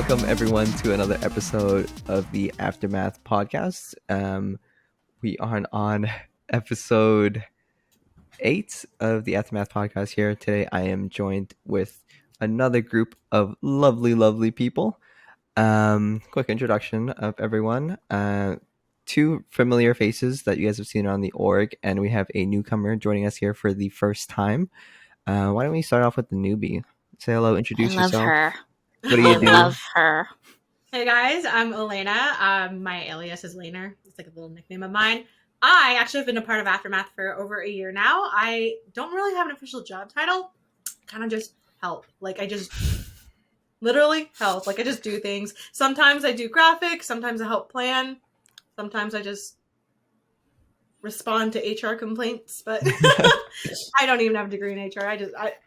welcome everyone to another episode of the Aftermath podcast. We are on episode 8 of the Aftermath podcast here. Today I am joined with another group of lovely people. Quick introduction of everyone. Two familiar faces that you guys have seen on the org, and we have a newcomer joining us here for the first time. Why don't we start off with the newbie? Say hello, introduce yourself. I love her. What do you do? I love her. Hey guys, I'm Elena. My alias is Laner. It's like a little nickname of mine. I actually have been a part of Aftermath for over a year now. I don't really have an official job title. Kind of just help. Like I just literally help. Like I just do things. Sometimes I do graphics. Sometimes I help plan. Sometimes I just respond to HR complaints. But I don't even have a degree in HR.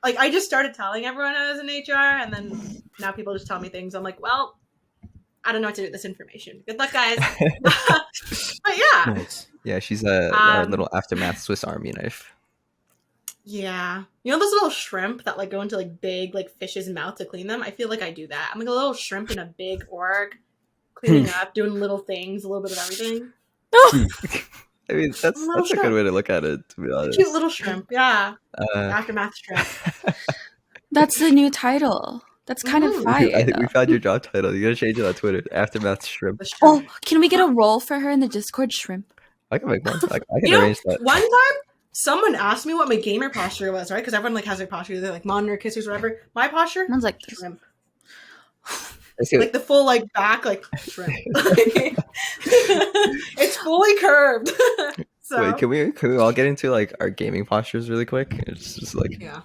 I just started telling everyone I was in HR, and then now people just tell me things. I'm like, well, I don't know what to do with this information. Good luck, guys. But yeah. Nice. Yeah, she's a little Aftermath Swiss Army knife. Yeah. You know those little shrimp that like go into like big like fish's mouth to clean them? I feel like I do that. I'm like a little shrimp in a big org, cleaning up, doing little things, a little bit of everything. I mean, that's a good way to look at it, to be honest. Cute little shrimp, yeah. Aftermath shrimp. That's the new title. That's kind of fire. I think we found your job title. You gotta change it on Twitter. Aftermath Shrimp. Oh, can we get a role for her in the Discord, Shrimp? I can make one. I can arrange that. One time, someone asked me what my gamer posture was, right? Because everyone like has their posture. They're like monitor kissers, whatever. My posture? Sounds like shrimp. Like the full like back like shrimp. It's fully curved. So. Wait, can we all get into like our gaming postures really quick? It's just like yeah.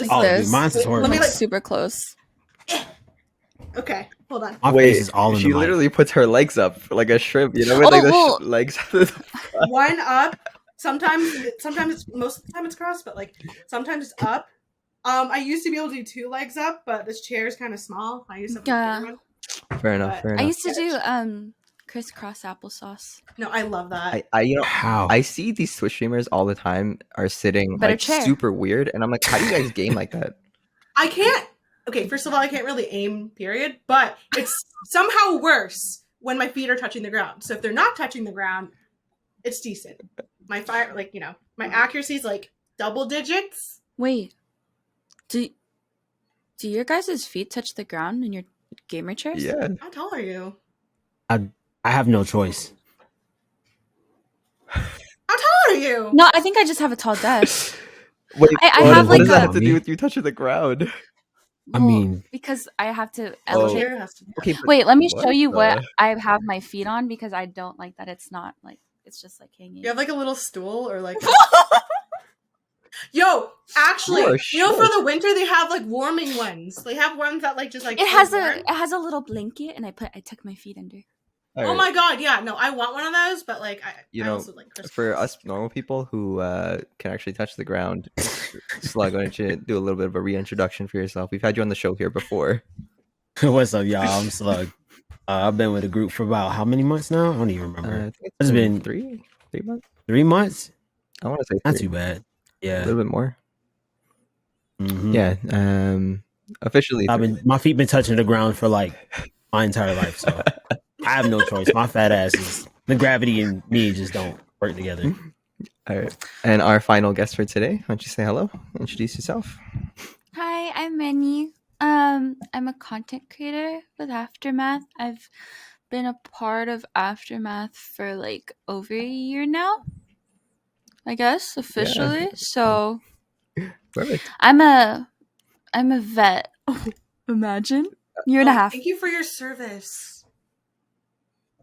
Like mine's is horrible. Let me like super close. Okay, hold on. My face is all in she the literally mic. puts her legs up like a shrimp, you know, with like the legs. One up. Sometimes it's most of the time it's crossed, but like sometimes it's up. I used to be able to do 2 legs up, but this chair is kind of small. I used to Fair enough. I used to do crisscross applesauce. No, I love that. I you know How? I see these Twitch streamers all the time are sitting Better like chair. super weird, and I'm like, how do you guys game like that? I can't. Okay, first of all, I can't really aim, period. But it's somehow worse when my feet are touching the ground. So if they're not touching the ground, it's decent. My fire, like my accuracy is like double digits. Wait, do your guys' feet touch the ground in your gamer chairs? Yeah. How tall are you? I have no choice. How tall are you? No, I think I just have a tall desk. Wait, I what have, does like, that a- have to do with you touching the ground? I mean, because I have to Oh. elevate. Chair has to be- Okay, but Wait, let me what show you the- what I have my feet on because I don't like that it's not like it's just like hanging. You have like a little stool or like. Yo, actually, You are you know, for short. the winter they have like warming ones. They have ones that like just like It has warm. it has a little blanket and I tuck my feet under. All Oh right. my god, yeah, no, I want one of those, but like I also like Christmas. For us normal people who can actually touch the ground, Slug, why don't you do a little bit of a reintroduction for yourself? We've had you on the show here before. what's up, y'all? I'm Slug. I've been with the group for about how many months now? I don't even remember. I think It's been three months. 3 months? I want to say Not 3. too bad. A Yeah. little bit more. Mhm. Yeah. Officially, My feet been touching the ground for like my entire life, so I have no choice. My fat ass is the gravity and me just don't work together. all right. And our final guest for today, why don't you say hello? Introduce yourself. Hi, I'm Manny. I'm a content creator with Aftermath. I've been a part of Aftermath for like over a year now, I guess officially. So Perfect. I'm a vet. Imagine year and a half. Thank you for your service.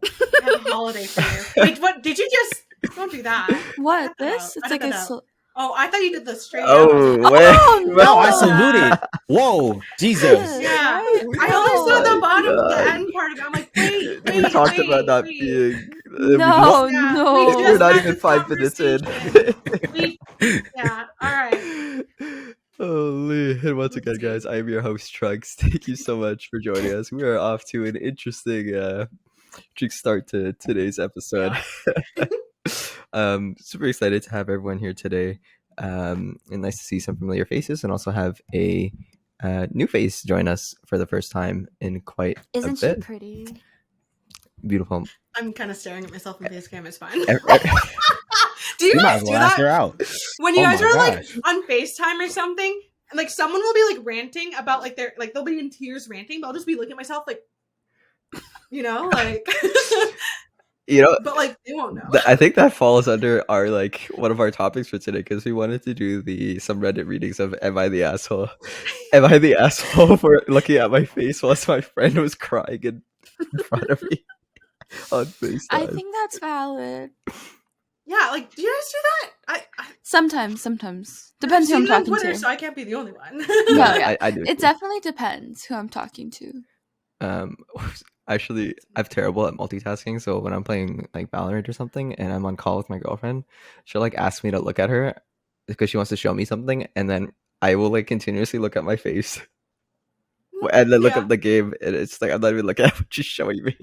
I have a holiday for you. Wait, what? Did you just? Don't do that. What Cut that this? out. It's Edit like a. that out. Oh, I thought you did the straight. Oh, out. wait. Oh, no. No, I saluted. Whoa, Jesus. Yeah, Right? I only saw the bottom, God. the end part of it. I'm like, wait. We talked about not wait. being. No, Yeah, no. we We're just not had even this 5 minutes in. Yeah, all right. Holy. And once again, guys, I am your host, Trunks. Thank you so much for joining us. We are off to an interesting start to today's episode. Super excited to have everyone here today. And nice to see some familiar faces and also have a new face join us for the first time in quite Isn't a she bit. pretty? Beautiful. I'm kind of staring at myself in face cam. It's fine. Er- er- Do you You might guys as do well ask that her out. when you Oh guys my are like gosh. on FaceTime or something? And like someone will be like ranting about like their like they'll be in tears ranting, but I'll just be looking at myself like, like, you know, but like they won't know. I think that falls under our like one of our topics for today because we wanted to do some Reddit readings of "Am I the asshole?" Am I the asshole for looking at my face whilst my friend was crying in front of me on FaceTime? I think that's valid. Yeah, like do you guys do that? Sometimes. I've Depends who seen I'm it on talking Twitter, to. so I can't be the only one. No, yeah. I do. It definitely depends who I'm talking to. Actually, I'm terrible at multitasking. So when I'm playing like Valorant or something, and I'm on call with my girlfriend, she'll like ask me to look at her because she wants to show me something, and then I will like continuously look at my face and then look Yeah. up the game, and it's like I'm not even looking at what she's showing me.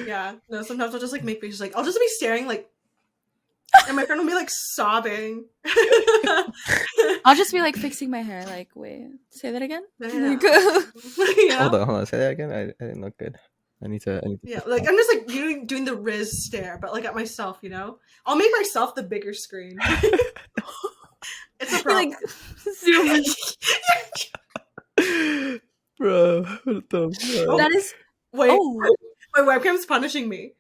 Yeah. No, sometimes I'll just like make faces like I'll just be staring like and my friend will be like sobbing. I'll just be like fixing my hair. Like, wait, say that again. Yeah. Hold on. Say that again. I didn't look good. I need to. Yeah, like I'm just like doing the Riz stare, but like at myself, I'll make myself the bigger screen. It's a You, problem. like zoom in. Bro, what the fuck? That is. Wait, Oh, my webcam's punishing me.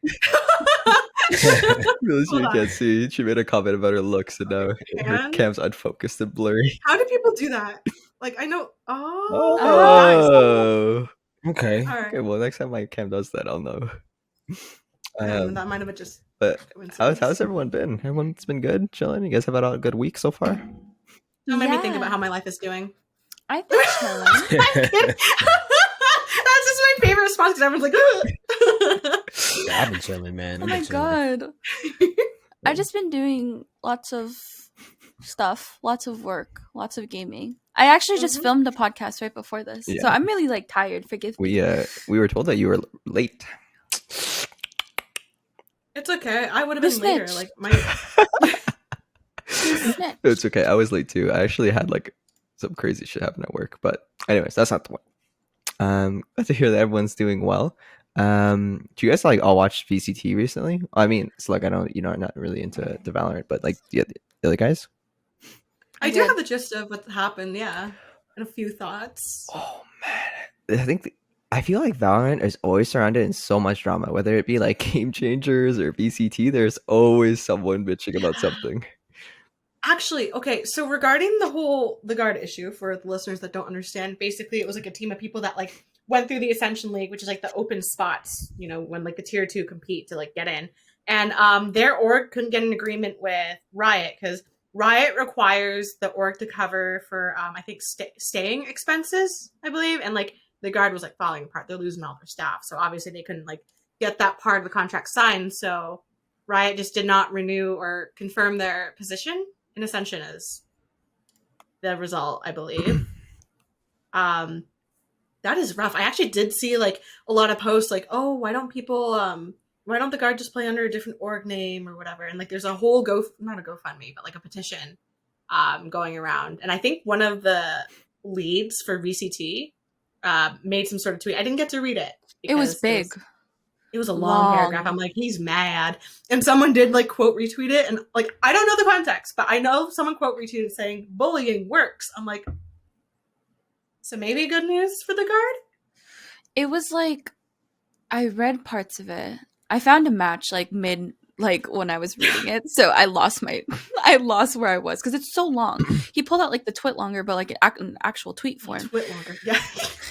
Really, Hold you on. can't see. She made a comment about her looks, and now her can? cam's unfocused and blurry. How do people do that? Like I know. Oh, Oh. Okay. guys. All Okay, right. well, next time my cam does that, I'll know. That might have been just. But coincidence. how's everyone been? Everyone's been good, chilling. You guys have had a good week so far. Don't make me think about how my life is doing. I think chilling. That's just my favorite response because everyone's like, Yeah, I've been chilling, man. Oh I've my been chilling. god. I've just been doing lots of stuff, lots of work, lots of gaming. I actually just filmed a podcast right before this, Yeah. so I'm really like tired. Forgive me. We were told that you were late. it's okay. I would have Who been later. snitched? Like my. Snitch. It's okay. I was late too. I actually had like some crazy shit happen at work, but anyways, that's not the point. Glad to hear that everyone's doing well. Do you guys like all watch VCT recently? I mean, it's like I know not really into the Valorant, but like the other guys. I do did. have the gist of what happened, yeah, and a few thoughts. Oh man, I feel like Valorant is always surrounded in so much drama, whether it be like game changers or VCT. There's always someone bitching about something. Actually, okay, so regarding the guard issue, for the listeners that don't understand, basically it was like a team of people that like went through the Ascension League, which is like the open spots, when like the tier 2 compete to like get in, and their org couldn't get an agreement with Riot because Riot requires the org to cover for I think staying expenses, I believe, and like the guard was like falling apart. They're losing all their staff, so obviously they couldn't like get that part of the contract signed. So Riot just did not renew or confirm their position in Ascension as the result, I believe. That is rough. I actually did see like a lot of posts like, oh, why don't the guard just play under a different org name or whatever? And like there's a whole not a GoFundMe, but like a petition going around. And I think one of the leads for VCT made some sort of tweet. I didn't get to read it. It was big. It was a long paragraph. I'm like, he's mad. And someone did like quote retweet it. And like, I don't know the context, but I know someone quote retweeted saying bullying works. I'm like, so maybe good news for the guard? It was like I read parts of it. I found a match like mid when I was reading it, so I lost where I was because it's so long. He pulled out like the twit longer, but like an actual tweet form. Twit longer, yeah.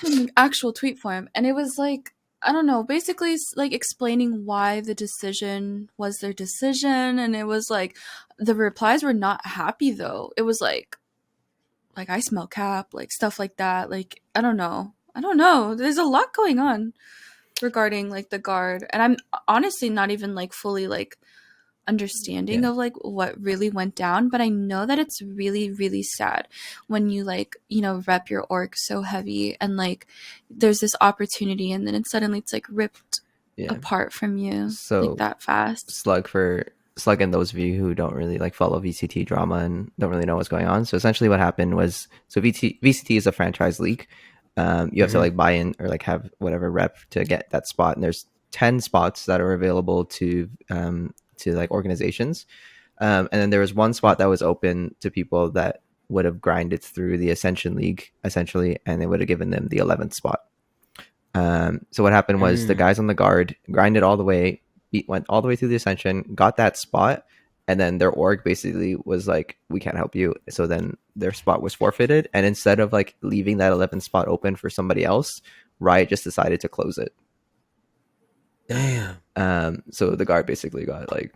An actual tweet form, and it was like I don't know, basically like explaining why the decision was their decision, and it was like the replies were not happy though. It was like I smell cap, like stuff like that. Like I don't know. There's a lot going on regarding like the guard, and I'm honestly not even like fully like understanding of like what really went down, but I know that it's really really sad when you like rep your org so heavy and like there's this opportunity and then it's like ripped apart from you So like that fast. Slug, for slug in those of you who don't really like follow VCT drama and don't really know what's going on. So essentially, what happened was, so VCT is a franchise league. You have to like buy in or like have whatever rep to get that spot, and there's 10 spots that are available to like organizations, and then there was one spot that was open to people that would have grinded through the Ascension League essentially, and they would have given them the 11th spot. So what happened was the guys on the guard grinded all the way, went all the way through the Ascension, got that spot, and then their org basically was like, we can't help you. So then their spot was forfeited, and instead of like leaving that 11th spot open for somebody else, Riot just decided to close it. Damn. So the guard basically got like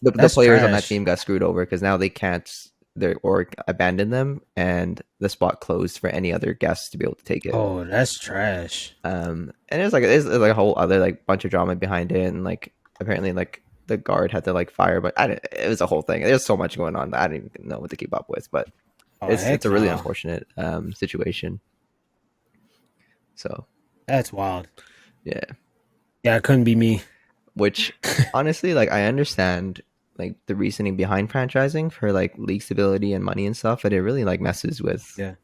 the That's players on that trash. team got screwed over because now they can't, their org abandoned them, and the spot closed for any other guests to be able to take it. Oh, that's trash. And there's like a whole other like bunch of drama behind it, and like apparently like the guard had to like fire, but it was a whole thing. There's so much going on that I didn't even know what to keep up with, but it's a really unfortunate situation. So that's wild. Yeah, it couldn't be me. Which honestly, like I understand like the reasoning behind franchising for like league stability and money and stuff, but it really like messes with. Yeah,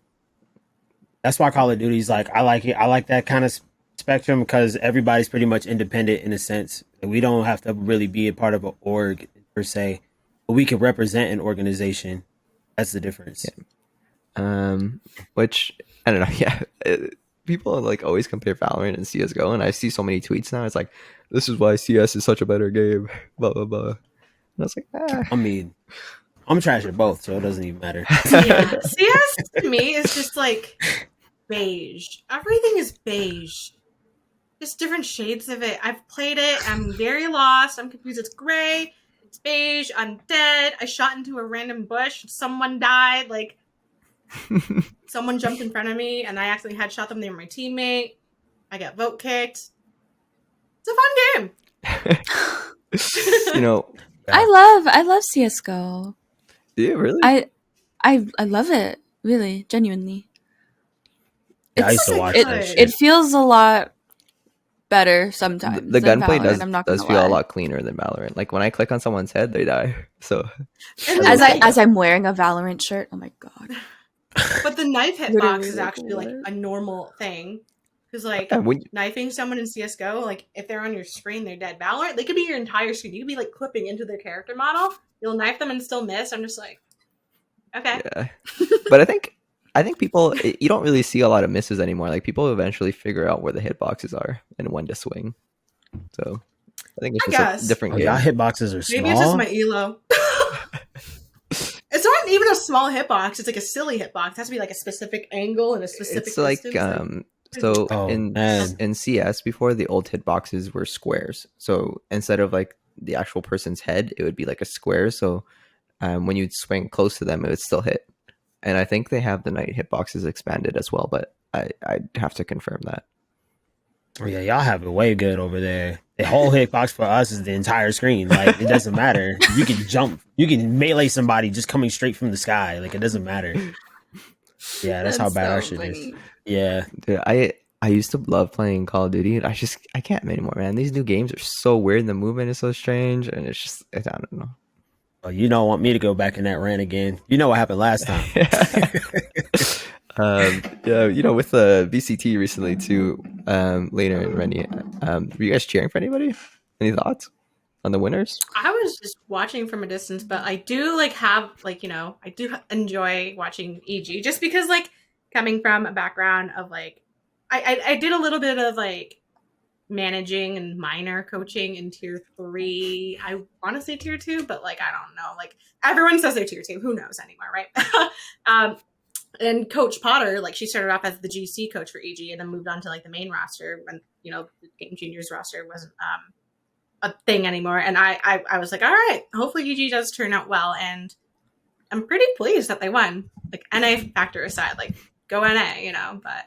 that's why Call of Duty's like, I like it. I like that kind of spectrum because everybody's pretty much independent in a sense. We don't have to really be a part of an org per se, but we can represent an organization. That's the difference. Yeah. Which I don't know. Yeah, people like always compare Valorant and CS:GO, and I see so many tweets now. It's like, this is why CS is such a better game. Blah blah blah. And I was like, I mean, I'm trash at both, so it doesn't even matter. Yeah, CS to me is just like beige. Everything is beige. Just different shades of it. I've played it. I'm very lost. I'm confused. It's gray. It's beige. I'm dead. I shot into a random bush. Someone died. Like, someone jumped in front of me, and I accidentally headshot them. They were my teammate. I got vote kicked. It's a fun game. You know, I love CS:GO. do you really? I love it, really, genuinely. I used to watch that shit. It feels a lot better sometimes. The than gunplay Valorant, does feel a lot cleaner than Valorant. Like when I click on someone's head, they die. So as I'm wearing a Valorant shirt, oh my god. But the knife hitbox Literally, is like, actually like what? a normal thing. Because like when knifing someone in CS:GO, like if they're on your screen, they're dead. Valorant, they could be your entire screen. You could be like clipping into their character model. You'll knife them and still miss. I'm just like, okay. yeah. But I think people, you don't really see a lot of misses anymore. Like people eventually figure out where the hitboxes are and when to swing. So I think it's just a different game. Y'all hitboxes are small. Maybe it's just my elo. It's not even a small hitbox. It's like a silly hitbox. It has to be like a specific angle and a specific It's like distance. so Oh, man. in CS before, the old hitboxes were squares. So instead of like the actual person's head, it would be like a square. So when you'd swing close to them, it would still hit. And I think they have the night hitboxes expanded as well, but I'd have to confirm that. Oh, yeah, y'all have it way good over there. The whole hitbox for us is the entire screen. Like, it doesn't matter. You can jump. You can melee somebody just coming straight from the sky. Like, it doesn't matter. Yeah, that's how bad our shit is. Yeah. Dude, I used to love playing Call of Duty. I can't anymore, man. These new games are so weird and the movement is so strange, and it's just, I don't know. Oh, you don't want me to go back in that rant again. You know what happened last time. Yeah, you know, with the VCT recently too, later in Rennie, were you guys cheering for anybody? Any thoughts on the winners? I was just watching from a distance, but I do like have like, you know, I do enjoy watching EG just because like coming from a background of like I did a little bit of like managing and minor coaching in tier 3. I want to say tier 2, but like I don't know. Like everyone says they're tier 2. Who knows anymore, right? And Coach Potter, like she started off as the GC coach for EG and then moved on to like the main roster when, you know, the Game Juniors roster wasn't a thing anymore. And I was like, all right, hopefully EG does turn out well. And I'm pretty pleased that they won. Like NA factor aside, like go NA, you know, but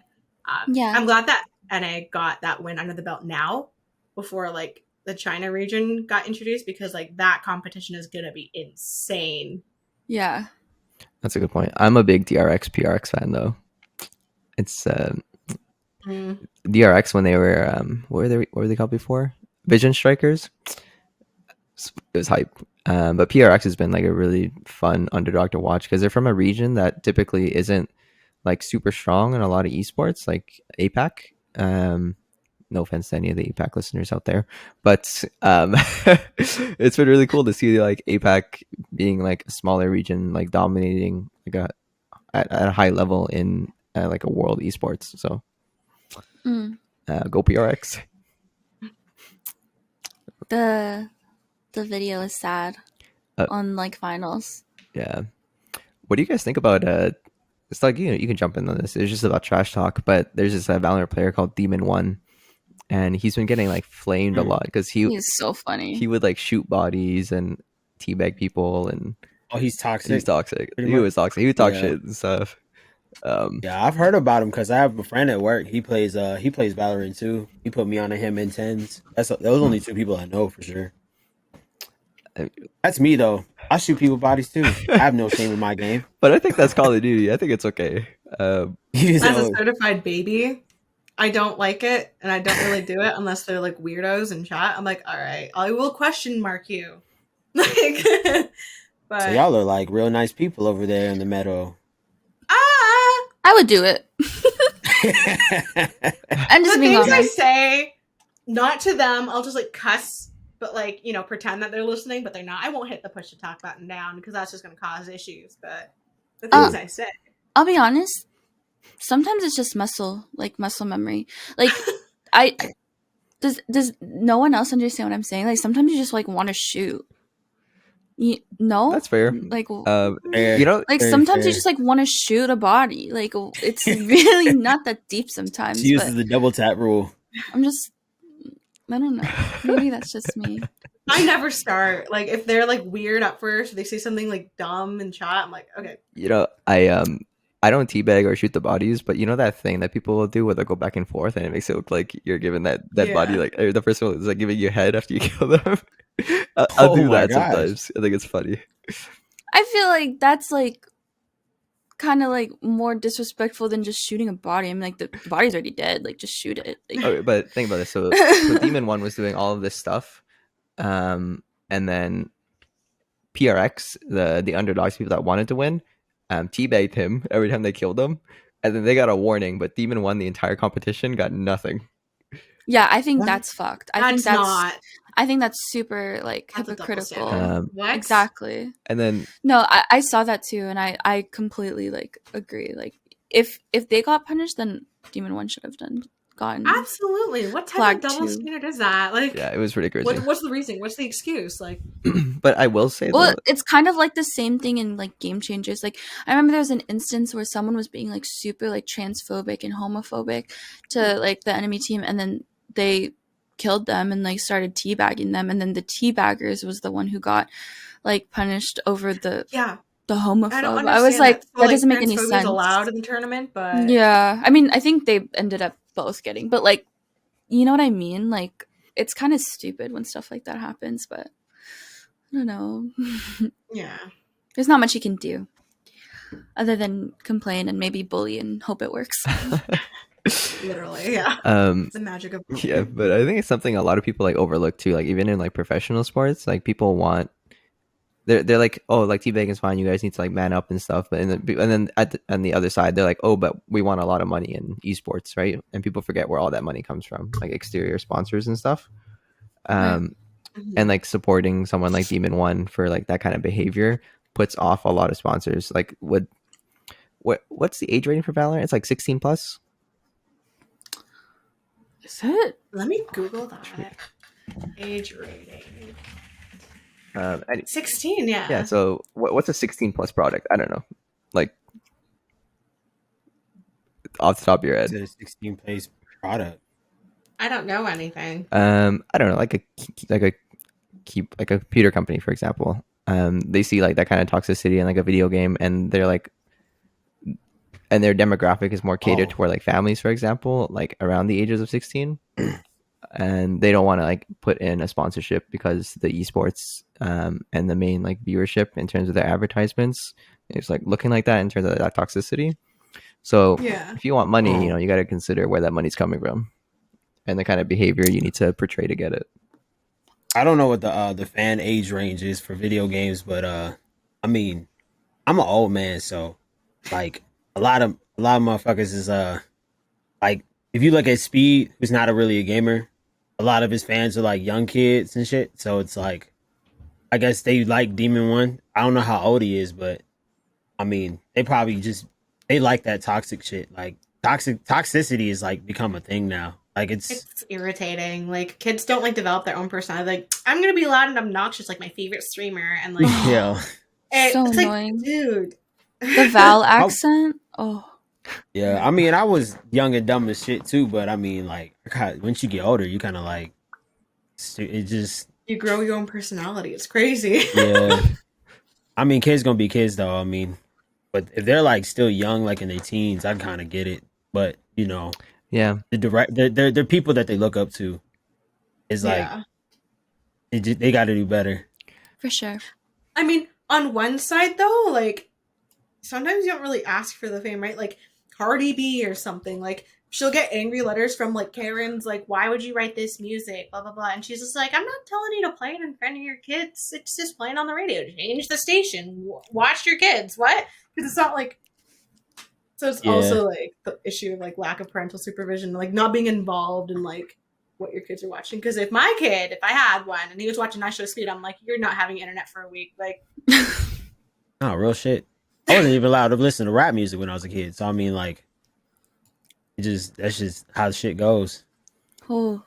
Yeah. I'm glad that NA got that win under the belt now before like the China region got introduced, because like that competition is going to be insane. Yeah. That's a good point. I'm a big DRX PRX fan though. It's DRX when they were what were they called before? Vision Strikers. it was hype. But PRX has been like a really fun underdog to watch because they're from a region that typically isn't like super strong in a lot of esports, like APAC. No offense to any of the APAC listeners out there, but it's been really cool to see like APAC being like a smaller region, like dominating like at a high level in like a world esports. So go PRX. The video is sad Uh, on like finals. Yeah. What do you guys think about it's like you can jump in on this. It's just about trash talk, but there's this Valorant player called Demon One, and he's been getting like flamed a lot because He's so funny. he would like shoot bodies and teabag people, and he's toxic. he's toxic. Pretty He much. was toxic. He would talk Yeah. shit and stuff. Yeah, I've heard about him because I have a friend at work. He plays Valorant too. He put me on a him in tens. Those only two people I know for sure. That's me though. I shoot people bodies too. I have no shame in my game. But I think that's Call of Duty. I think it's okay. As a certified baby, I don't like it, and I don't really do it unless they're like weirdos in chat. I'm like, all right, I will question mark you. Like, but So y'all are like real nice people over there in the meadow. I would do it. I'm just the being things I honest. say, not to them, I'll just like cuss, but like, you know, pretend that they're listening, but they're not. I won't hit the push to talk button down because that's just going to cause issues. But the things I say, I'll be honest. Sometimes it's just muscle memory. Like does no one else understand what I'm saying? Like sometimes you just like want to shoot. No, That's fair. Like Fair. You know, like Very sometimes fair. you just like want to shoot a body. Like it's really not that deep sometimes. She uses But the double tap rule. I'm just, I don't know. Maybe that's just me. I never start. Like if they're like weird at first, they say something like dumb in chat, I'm like, okay. you know, I don't teabag or shoot the bodies, but you know that thing that people will do where they go back and forth and it makes it look like you're giving that body Yeah. like or the person is like giving you a head after you kill them. I'll do my that gosh. sometimes. I think it's funny. I feel like that's like kind of like more disrespectful than just shooting a body. I mean, like the body's already dead. Like just shoot it. Like, Okay, but think about this. So Demon One was doing all of this stuff, and then PRX, the underdogs, people that wanted to win, teabagged him every time they killed him, and then they got a warning. But Demon won the entire competition, got nothing. yeah, I think What? that's fucked. I think that's super like That's a double hypocritical. standard. What? Exactly. And then No, I saw that too, and I completely like agree. Like if they got punished, then Demon One should have gotten. Absolutely. What type Flag of double two. standard is that? Like, yeah, it was ridiculous. what's the reason? What's the excuse? Like, But I will say Well, though, it's kind of like the same thing in like Game Changers. Like I remember there was an instance where someone was being like super like transphobic and homophobic to like the enemy team, and then they killed them and like started teabagging them, and then the teabaggers was the one who got like punished over the yeah, homophobe. I don't understand. I was like, So, that doesn't make any transphobia is sense. allowed in the tournament, but Yeah, I mean, I think they ended up both getting, but like, you know what I mean? Like, it's kind of stupid when stuff like that happens, but I don't know. yeah. There's not much you can do other than complain and maybe bully and hope it works. Literally, yeah. The magic of yeah, but I think it's something a lot of people like overlook too. Like even in like professional sports, like people want they're like, oh, like teabagging is fine. You guys need to like man up and stuff. But and then on the other side, they're like, oh, but we want a lot of money in esports, right? And people forget where all that money comes from, like exterior sponsors and stuff. Mhm. And like supporting someone like Demon One for like that kind of behavior puts off a lot of sponsors. Like what's the age rating for Valorant? It's like 16 plus. Is it? Let me Google that. Age rating. 16, yeah. Yeah. So what's a 16 plus product? I don't know. Like off the top of your head. It's a 16 place product. I don't know anything. I don't know, like a computer company, for example. They see like that kind of toxicity in like a video game, and they're like, and their demographic is more catered toward like families, for example, like around the ages of 16, and they don't want to like put in a sponsorship because the esports and the main like viewership in terms of their advertisements is like looking like that in terms of that toxicity. So Yeah. if you want money, you know, you got to consider where that money's coming from and the kind of behavior you need to portray to get it. I don't know what the fan age range is for video games, but I mean, I'm an old man, so like a lot of motherfuckers is like if you look at Speed, who's not really a gamer, a lot of his fans are like young kids and shit. So it's like I guess they like Demon One. I don't know how old he is, but I mean, they probably just they like that toxic shit. Like toxicity is like become a thing now. Like It's irritating. Like kids don't like develop their own personality. Like I'm gonna be loud and obnoxious, like my favorite streamer, and like yeah, So it's annoying. like, dude. The Val accent. Oh, yeah. I mean, I was young and dumb as shit too, but I mean, like once you get older, you kind of like it just You grow your own personality. It's crazy. yeah. I mean, kids gonna be kids though. I mean, but if they're like still young, like in their teens, I kind of get it. But you know, Yeah. they're people that they look up to. Is like Yeah. they got to do better. for sure. I mean, on one side though, like sometimes you don't really ask for the fame, right? Like Cardi B or something. Like she'll get angry letters from like Karens, like, why would you write this music? Blah blah blah. And she's just like, I'm not telling you to play it in front of your kids. It's just playing on the radio. Change the station. Watch your kids. What? Because it's not like. So it's Yeah. also like the issue of like lack of parental supervision, like not being involved in like what your kids are watching. Because if I had one, and he was watching I Show Speed, I'm like, you're not having internet for a week. Like, Oh, real shit. I wasn't even allowed to listen to rap music when I was a kid. So I mean, like, that's just how the shit goes. Oh,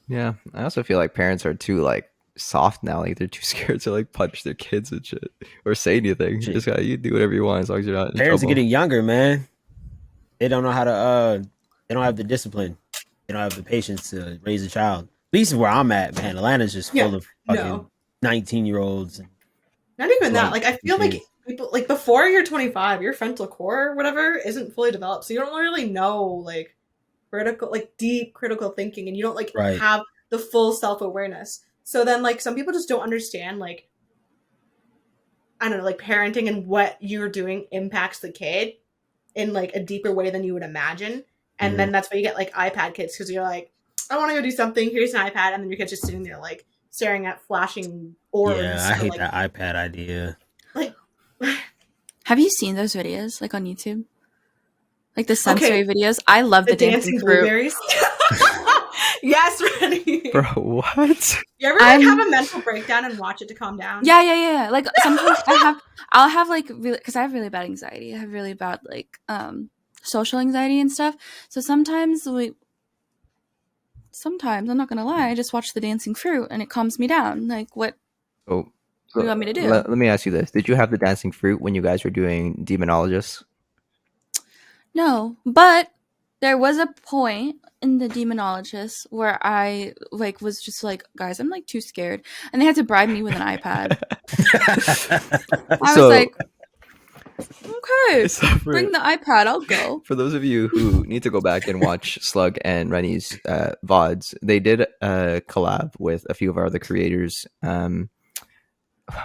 Yeah. I also feel like parents are too like soft now. Like they're too scared to like punch their kids and shit or say anything. Shit. Just you do whatever you want as long as you're not in Parents are trouble. getting younger, man. They don't know how to. They don't have the discipline. They don't have the patience to raise a child. At least where I'm at, man. Atlanta's just full of fucking no. 19-year-olds. Not even that. Like, Like, I feel like kids. people, like, before you're 25, your frontal core or whatever isn't fully developed. So you don't really know, like, deep critical thinking, and you don't, like, Right. have the full self-awareness. So then, like, some people just don't understand, like, I don't know, like, parenting and what you're doing impacts the kid in, like, a deeper way than you would imagine. And then that's why you get, like, iPad kids, because you're like, I want to go do something, here's an iPad, and then your kid's just sitting there, like, staring at flashing orbs. Yeah, I for, hate like, that iPad idea. Like, have you seen those videos like on YouTube? Like the sensory videos. I love the the dancing fruit. blueberries. Yes, Rennie. Bro, what? You ever like have a mental breakdown and watch it to calm down? Yeah. Like sometimes I'll have like really, because I have really bad anxiety. I have really bad like social anxiety and stuff. So sometimes I'm not gonna lie, I just watch the dancing fruit and it calms me down. Like what? Oh, What do you want me to do? Let me ask you this: did you have the dancing fruit when you guys were doing demonologists? No, but there was a point in the demonologist where I like was just like, guys, I'm like too scared, and they had to bribe me with an iPad. I was like, okay, bring the iPad, I'll go. For those of you who need to go back and watch Slug and Rennie's VODs, they did a collab with a few of our other creators.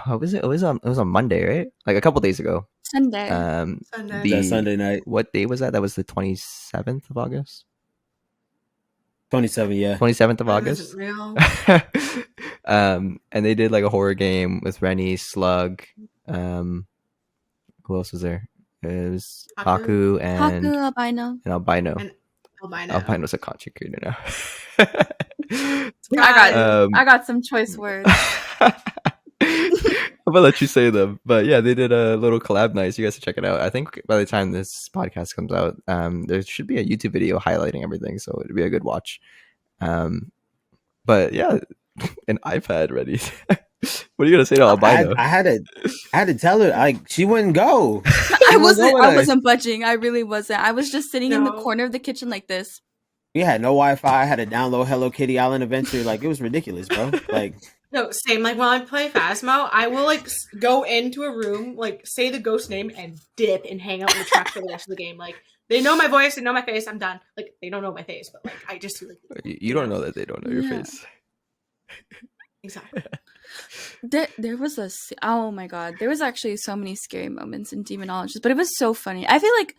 What was it? It was on Monday, right? Like a couple days ago. Sunday. Sunday night. What day was that? That was the 27th of August. 27, yeah. 27th of August. Real. And they did like a horror game with Rennie, Slug. Who else was there? It was Haku and Albino. Albino. Albino's a content creator now. I got some choice words. I'm gonna let you say them, but yeah, they did a little collab night. You guys should check it out. I think by the time this podcast comes out, there should be a YouTube video highlighting everything, so it'd be a good watch. But yeah, an iPad ready. What are you gonna say to Albino? I had to tell her, like, she wouldn't go. I wasn't budging. I really wasn't. I was just sitting in the corner of the kitchen like this. We had no Wi-Fi. I had to download Hello Kitty Island Adventure. Like, it was ridiculous, bro. Like, no, same. Like when I play Phasmo, I will like go into a room, like say the ghost name and dip and hang out in the truck for the rest of the game. Like they know my voice, they know my face. I'm done. Like they don't know my face, but like I just like you don't know that they don't know your face. Exactly. There was oh my god, there was actually so many scary moments in Demonologist, but it was so funny. I feel like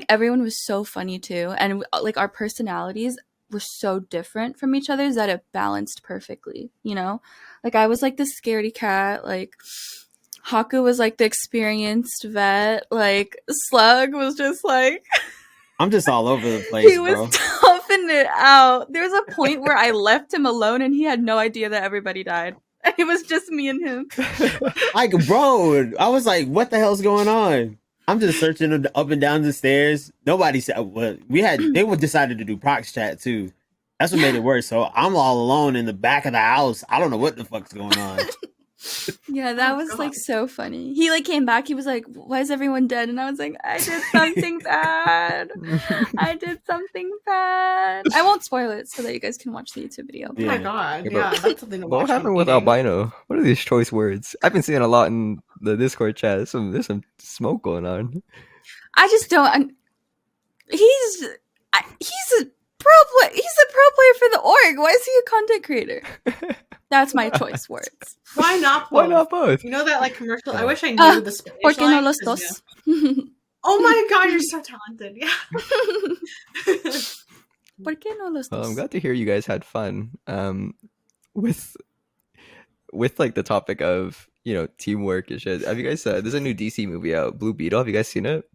everyone was so funny too, and like our personalities were so different from each other that it balanced perfectly, you know? Like I was like the scaredy cat, like Haku was like the experienced vet, like Slug was just like I'm just all over the place, he was bro. toughing it out. There was a point where I left him alone and he had no idea that everybody died. It was just me and him. Like, bro, I was like, what the hell's going on? I'm just searching up and down the stairs. Nobody said what they were decided to do prox chat too. That's what made it worse. So I'm all alone in the back of the house. I don't know what the fuck's going on. Yeah, that Oh, was God. like so funny. He like came back. He was like, "Why is everyone dead?" And I was like, "I did something bad. I did something bad." I won't spoil it so that you guys can watch the YouTube video. Oh my Yeah. god, Yeah, yeah, but- that's something to What watch. on happened with eating. albino? What are these choice words? I've been seeing a lot in the Discord chat. There's some smoke going on. I just don't. He's a He's a pro player for the org. Why is he a content creator? That's my choice words. Why not both? Why not both? You know that like commercial? I wish I knew the Spanish ¿Por qué no line, los 'cause, dos? yeah. Oh my god, you're so talented. Yeah. ¿Por qué no los Well, dos? I'm glad to hear you guys had fun. With like the topic of teamwork and shit. Have you guys? There's a new DC movie out, Blue Beetle. Have you guys seen it?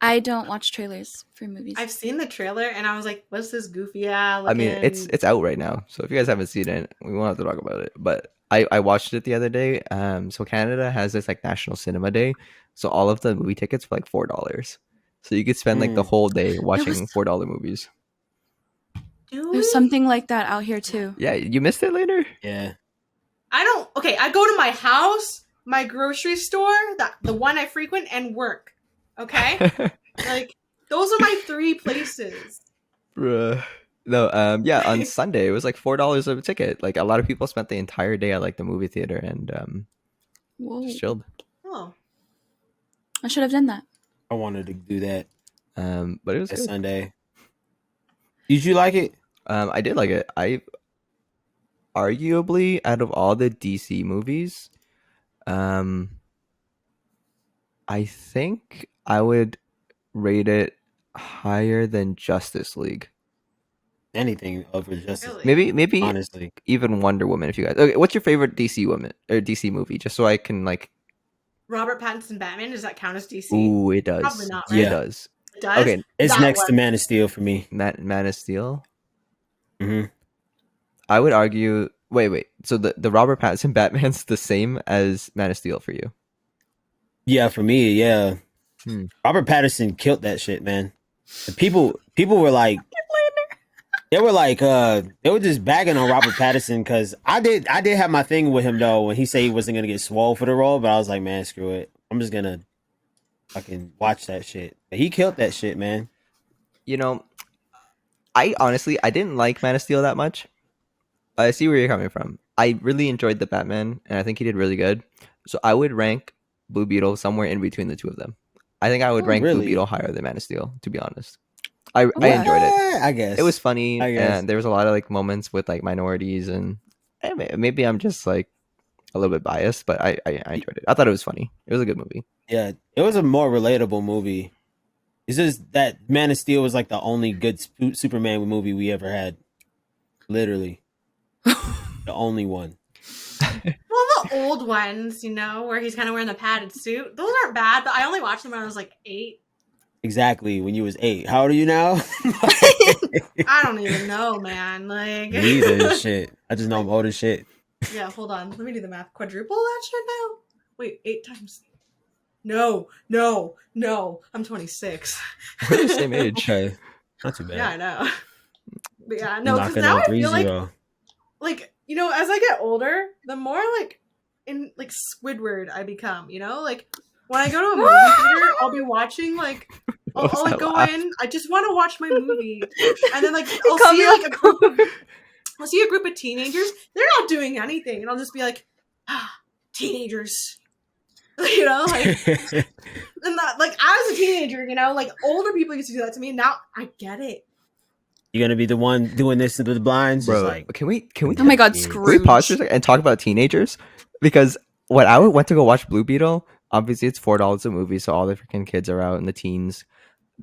I don't watch trailers for movies. I've seen the trailer and I was like, what's this goofy ass? I mean, it's out right now. So if you guys haven't seen it, we won't have to talk about it. But I watched it the other day. So Canada has this like National Cinema Day. So all of the movie tickets for like $4. So you could spend like the whole day watching $4 movies. There's something like that out here too. Yeah, you missed it later. Yeah. Okay, I go to my house, my grocery store, the one I frequent, and work. Okay? Like, those are my 3 places. Bruh. No, yeah, on Sunday it was like $4 a ticket. Like a lot of people spent the entire day at like the movie theater and Whoa. just chilled. Oh. I should have done that. I wanted to do that But it was that good. Sunday. Did you like it? I did like it. I arguably out of all the DC movies, I think I would rate it higher than Justice League. Anything over Justice Really? Maybe honestly. even Wonder Woman if you guys. Okay, what's your favorite DC woman or DC movie? Just so I can like. Robert Pattinson Batman, does that count as DC? Ooh, it does. Probably not, Yeah, right? it does. It does? Okay, It's That next to one. Man of Steel for me. Man of Steel. hmm I would argue. Wait. So the Robert Pattinson Batman's the same as Man of Steel for you? Yeah, for me, yeah. Hmm. Robert Pattinson killed that shit, man. The people were like, they were just bagging on Robert Pattinson because I did have my thing with him though when he said he wasn't gonna get swole for the role, but I was like, man, screw it. I'm just gonna fucking watch that shit. But he killed that shit, man. You know, I honestly didn't like Man of Steel that much. I see where you're coming from. I really enjoyed the Batman, and I think he did really good. So I would rank Blue Beetle somewhere in between the two of them. I think I would Oh, rank Blue really? Beetle higher than Man of Steel, to be honest. I enjoyed it. I guess It was funny, I guess. and there was a lot of like moments with like minorities, and maybe I'm just like a little bit biased, but I enjoyed it. I thought it was funny. It was a good movie. Yeah, it was a more relatable movie. It's just that Man of Steel was like the only good Superman movie we ever had. Literally. The only one. Well, the old ones, where he's kind of wearing the padded suit, those aren't bad, but I only watched them when I was like 8. Exactly, when you was 8. How old are you now? I don't even know, man. Like, Neither and shit. I just know I'm old as shit. yeah, hold on. Let me do the math. Quadruple that shit now? Wait, 8 times. No. I'm 26. We're the same age. Okay. Not too bad. Yeah, I know. But yeah, no, because Knocking now on I feel 3-0. like, as I get older, the more like in like Squidward I become, like when I go to a movie theater, I'll be watching like I'll What was like that go laugh? in, I just want to watch my movie, and then like I'll Come see here. like I'll see a group of teenagers, they're not doing anything, and I'll just be like, teenagers, like and that like as a teenager, like older people used to do that to me, now I get it. You're gonna be the one doing this to the blinds, Bro, just like can we Oh my god, Can Can we pause for a Scrooge. second and talk about teenagers? Because when I went to go watch Blue Beetle, obviously it's $4 a movie, so all the freaking kids are out and the teens.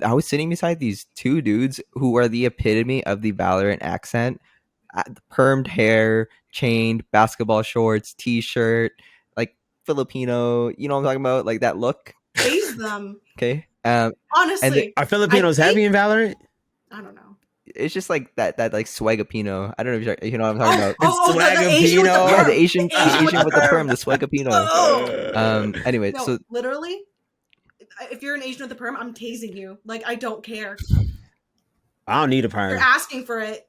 I was sitting beside these two dudes who are the epitome of the Valorant accent. Permed hair, chained, basketball shorts, t-shirt, like Filipino. You know what I'm talking about? Like that look. Praise them. Okay. Honestly, Are Filipinos heavy in Valorant? I don't know. it's just like that like swagapino. I don't know if you know what I'm talking about. The Asian with the Swagapino? Yeah, perm. the Asian with the perm, the swagapino. Oh. Anyway, No, so literally, if you're an Asian with a perm, I'm tasing you. Like, I don't care. I don't need a You're perm. asking for it.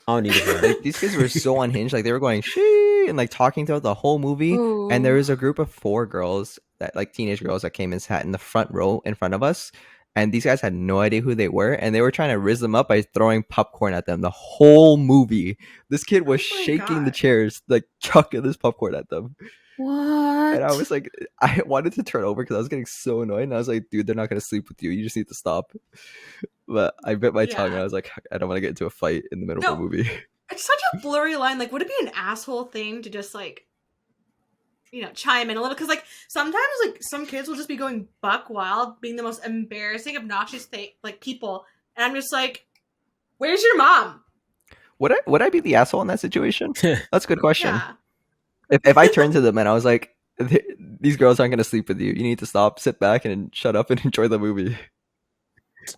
I don't need a perm. like these kids were so unhinged. Like they were going she and like talking throughout the whole movie. Ooh. And there was a group of 4 girls that like teenage girls that came and sat in the front row in front of us. And these guys had no idea who they were, and they were trying to rizz them up by throwing popcorn at them the whole movie. This kid was Oh my shaking the God. chairs, like chucking this popcorn at them. What? And I was like, I wanted to turn over because I was getting so annoyed. And I was like, dude, they're not going to sleep with you. You just need to stop. But I bit my tongue, and Yeah. I was like, I don't want to get into a fight in the middle of a No. movie. It's such a blurry line. Like, would it be an asshole thing to just like, chime in a little? Because like sometimes like some kids will just be going buck wild, being the most embarrassing, obnoxious thing, like people, and I'm just like, where's your mom? Would I be the asshole in that situation? That's a good question. Yeah. If I turned to them and I was like, these girls aren't going to sleep with you. You need to stop, sit back, and shut up and enjoy the movie.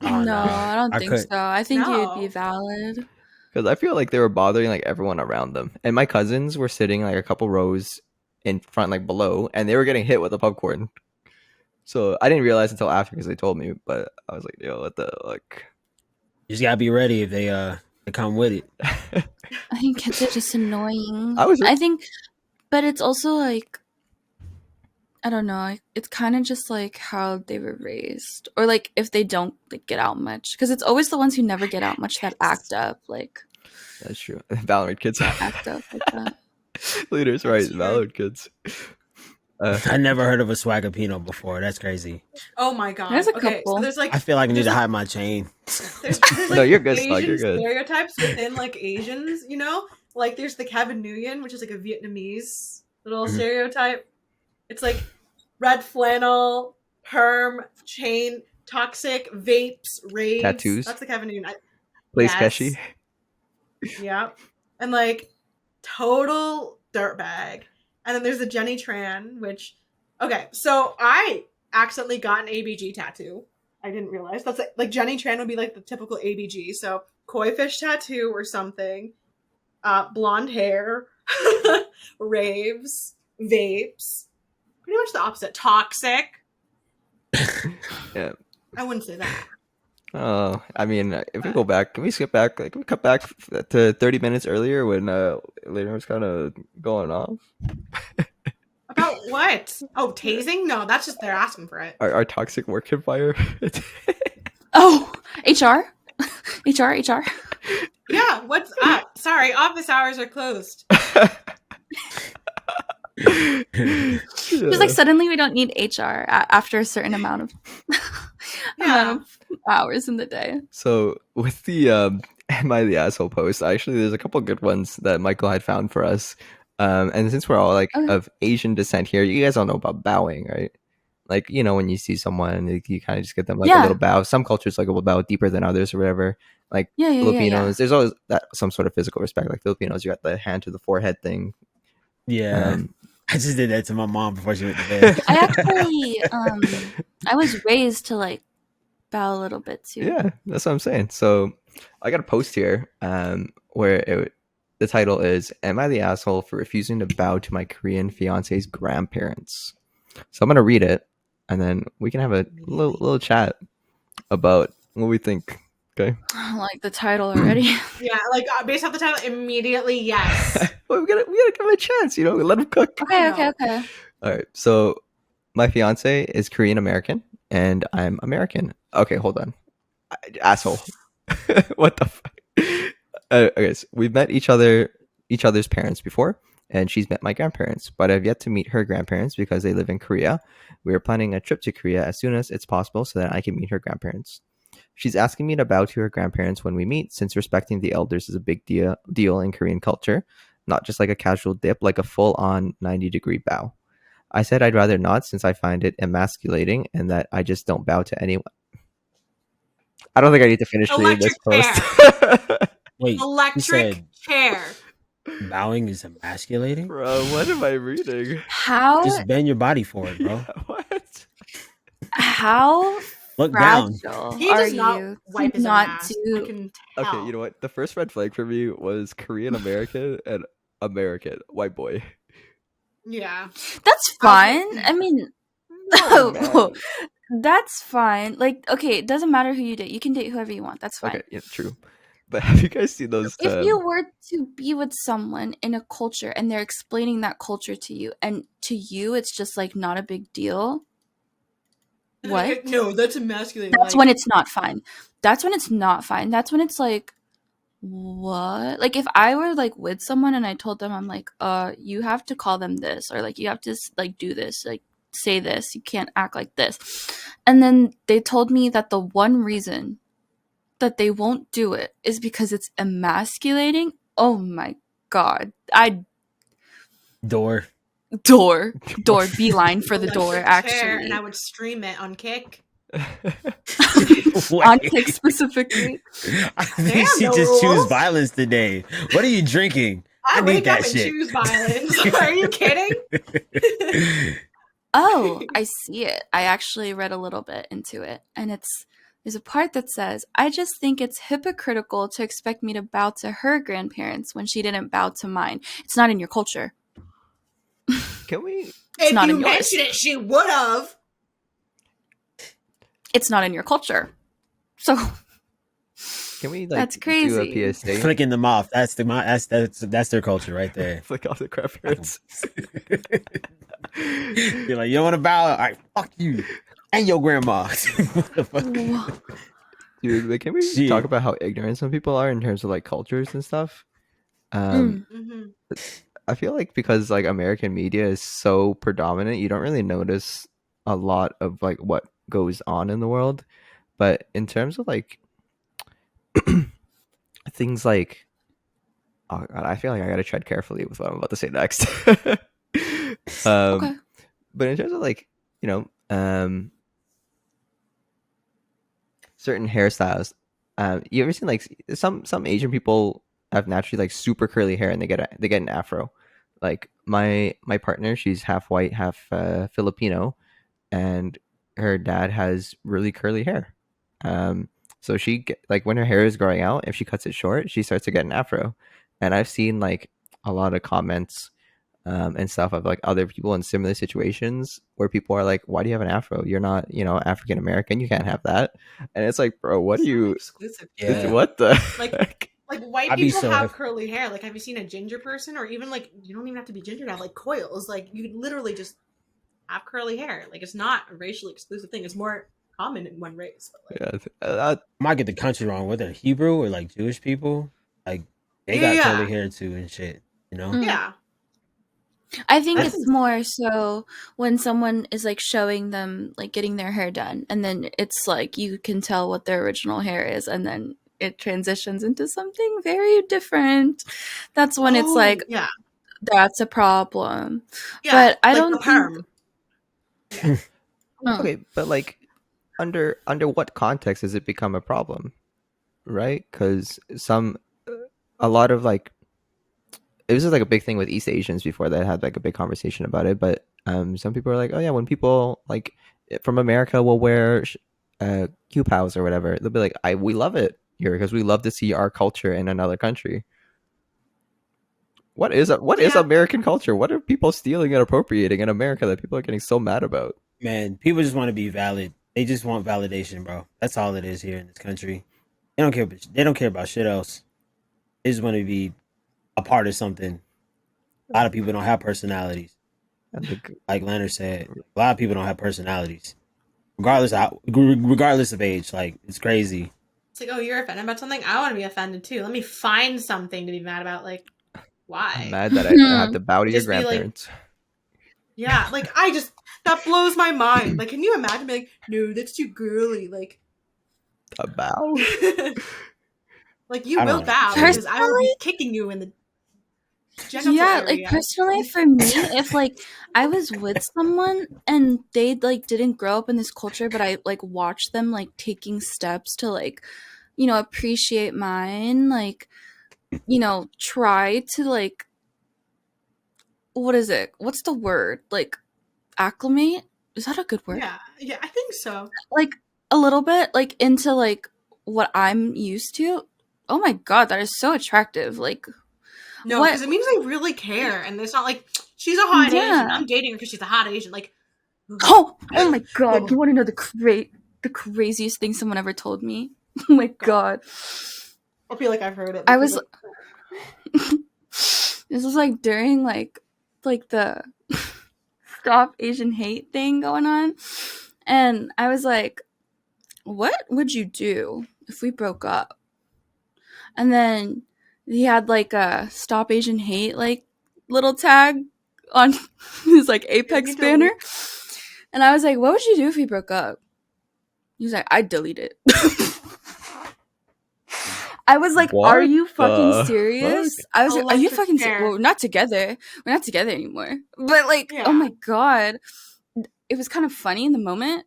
Oh, no, I don't think couldn't. so. I think you'd be No. valid. Because I feel like they were bothering like everyone around them. And my cousins were sitting like a couple rows in front, like below, and they were getting hit with the popcorn. So I didn't realize until after because they told me. But I was like, yo, what the fuck? You just gotta be ready if they come with it. I think kids are just annoying. I think, but it's also like, I don't know. It's kind of just like how they were raised, or like if they don't like get out much, because it's always the ones who never get out much that act up, like That's true. Valorant kids. act up like that. Leaders, right? That's true. Valorant kids. I never heard of a swagapino before. That's crazy. Oh my God. There's a Okay, so couple. there's like I feel like I need there's to like- hide my chain. there's No, like you're good, Slug, Asian you're good. stereotypes within like Asians, like there's the Kevin Nguyen, which is like a Vietnamese little Mhm. stereotype. It's like red flannel, perm, chain, toxic, vapes, raves. Tattoos. That's the Kevin Nguyen. Plays Yes. Keshi. Yeah. And like total dirtbag. And then there's the Jenny Tran, which okay, so I accidentally got an ABG tattoo. I didn't realize. That's like Jenny Tran would be like the typical ABG. So koi fish tattoo or something. Blonde hair, raves, vapes. Pretty much the opposite. Toxic. Yeah. I wouldn't say that. Oh, I mean, if we go back, can we skip back? Like, can we cut back to 30 minutes earlier when Lena was kind of going off? About what? Oh, tasing? No, that's just they're asking for it. Our toxic work environment. Oh, HR, HR. Yeah, what's up? Sorry, office hours are closed. Just like suddenly we don't need HR after a certain amount of amount of hours in the day. So with the am I the asshole post, actually there's a couple good ones that Michael had found for us. And since we're all like Okay. of Asian descent here, you guys all know about bowing, right? Like, when you see someone, like, you kind of just get them like a Yeah. little bow. Some cultures like will bow deeper than others or whatever. Like Yeah. Filipinos, there's always that some sort of physical respect. Like Filipinos, you got the hand to the forehead thing. Yeah. I just did that to my mom before she went to bed. I actually, I was raised to like bow a little bit too. Yeah, that's what I'm saying. So I got a post here where the title is "Am I the asshole for refusing to bow to my Korean fiance's grandparents?" So I'm gonna read it, and then we can have a little chat about what we think. Okay. I like the title already. Yeah, like based off the title, immediately yes. Well, we gotta give him a chance. Let him cook. Okay. All right. So my fiance is Korean American, and I'm American. Okay, hold on, asshole. What the fuck? Okay, so we've met each other's parents before, and she's met my grandparents, but I've yet to meet her grandparents because they live in Korea. We are planning a trip to Korea as soon as it's possible so that I can meet her grandparents. She's asking me to bow to her grandparents when we meet, since respecting the elders is a big deal in Korean culture, not just like a casual dip, like a full-on 90-degree bow. I said I'd rather not, since I find it emasculating and that I just don't bow to anyone. I don't think I need to finish reading this Electric post. Wait, you Electric said chair. bowing is emasculating? Bro, what am I reading? How Just bend your body for it, bro. Yeah, what? how Look down. fragile He are does not you wipe to his own not ass. I do? can tell. Okay, you know what? The first red flag for me was Korean American and American white boy. Yeah. That's fine. I mean, No, man. that's fine. Like, okay, it doesn't matter who you date. You can date whoever you want. That's fine. Okay, yeah, true. But have you guys seen those? If you were to be with someone in a culture and they're explaining that culture to you, and to you it's just like not a big deal, what? No, that's emasculating. That's when it's not fine. That's when it's not fine. That's when it's like, what? Like, if I were like with someone and I told them, I'm like, you have to call them this, or like you have to like do this, like say this, you can't act like this. And then they told me that the one reason that they won't do it is because it's emasculating. Oh my god. Door. Door beeline for the door, Electric chair, actually. and I would stream it on Kick. On Kick specifically. I think Damn, she no just choose rules. violence today. What are you drinking? I need wake that up and shit. choose violence. Are you kidding? Oh, I see it. I actually read a little bit into it, and there's a part that says, I just think it's hypocritical to expect me to bow to her grandparents when she didn't bow to mine. It's not in your culture. Can we? It's not if in you yours. mentioned it, she would have. It's not in your culture. So Can we like That's do crazy. a PSA? Flicking them off. That's their culture right there. Flick off the grandparents. You're like, you don't want to bow? All right, fuck you and your grandma. Dude, but can we Shit. talk about how ignorant some people are in terms of like cultures and stuff? Um, Mm-hmm. I feel like because like American media is so predominant, you don't really notice a lot of like what goes on in the world. But in terms of like things like, oh god, I feel like I gotta tread carefully with what I'm about to say next. Okay. But in terms of like, you know, certain hairstyles, you ever seen like some Asian people have naturally like super curly hair and they get an afro. Like my partner, she's half white, half Filipino, and her dad has really curly hair. So like when her hair is growing out, if she cuts it short, she starts to get an afro. And I've seen like a lot of comments and stuff of like other people in similar situations where people are like, "Why do you have an afro? You're not, African American. You can't have that." And it's like, bro, what It's do not you? exclusive. Yeah. What the? Like- heck? Like white I'd be people so have hip- curly hair. Like, have you seen a ginger person, or even like you don't even have to be ginger to have like coils. Like you could literally just have curly hair. Like it's not a racially exclusive thing. It's more common in one race. But, like, Yeah, I might get the country wrong. Whether Hebrew or like Jewish people, like they got Yeah. curly hair too and shit. You know? Mm. yeah. I think That's- it's more so when someone is like showing them like getting their hair done, and then it's like you can tell what their original hair is, and then it transitions into something very different. That's when it's Oh, like, yeah, that's a problem. yeah. But I like don't the perm. Mm. okay, but like under what context does it become a problem, right? Because a lot of like it was just like a big thing with East Asians before that had like a big conversation about it. But some people are like, oh yeah, when people like from America will wear Q-pows or whatever, they'll be like, we love it here because we love to see our culture in another country. What is Yeah. American culture? What are people stealing and appropriating in America that people are getting so mad about? Man, people just want to be valid. They just want validation, bro. That's all it is here in this country. They don't care. They don't care about shit else. They just want to be a part of something. A lot of people don't have personalities. I think Like Leonard said, a lot of people don't have personalities, regardless of age. Like it's crazy. It's like, oh, you're offended about something. I want to be offended too. Let me find something to be mad about. Like, why? I'm mad that I have to bow to your Just be like- grandparents. Yeah, like that blows my mind. Like, can you imagine being like, no, that's too girly. Like, A bow? like you I will don't- bow because I will be Personally- kicking you in the. Genital Yeah, like area. personally for me, if like I was with someone and they like didn't grow up in this culture, but I like watched them like taking steps to like, appreciate mine, like, try to like, what is it? What's the word? Like acclimate? Is that a good word? Yeah, I think so. Like a little bit like into like what I'm used to. Oh my god, that is so attractive. Like No, what? because it means they really care, and it's not like she's a hot Asian. Yeah. I'm dating her because she's a hot Asian. Like, Oh my god, you want to know the craziest thing someone ever told me? Oh my god. I feel like I've heard it. I was this was like during like the Stop Asian Hate thing going on. And I was like, what would you do if we broke up? And then he had like a Stop Asian Hate like little tag on his like Apex banner. And I was like, what would you do if we broke up? He was like, I'd delete it. I was like, What are you fucking the serious? fuck? I was like, are you Electric fucking chair. Well, we're not together. We're not together anymore. But like, Yeah. oh my god. It was kind of funny in the moment.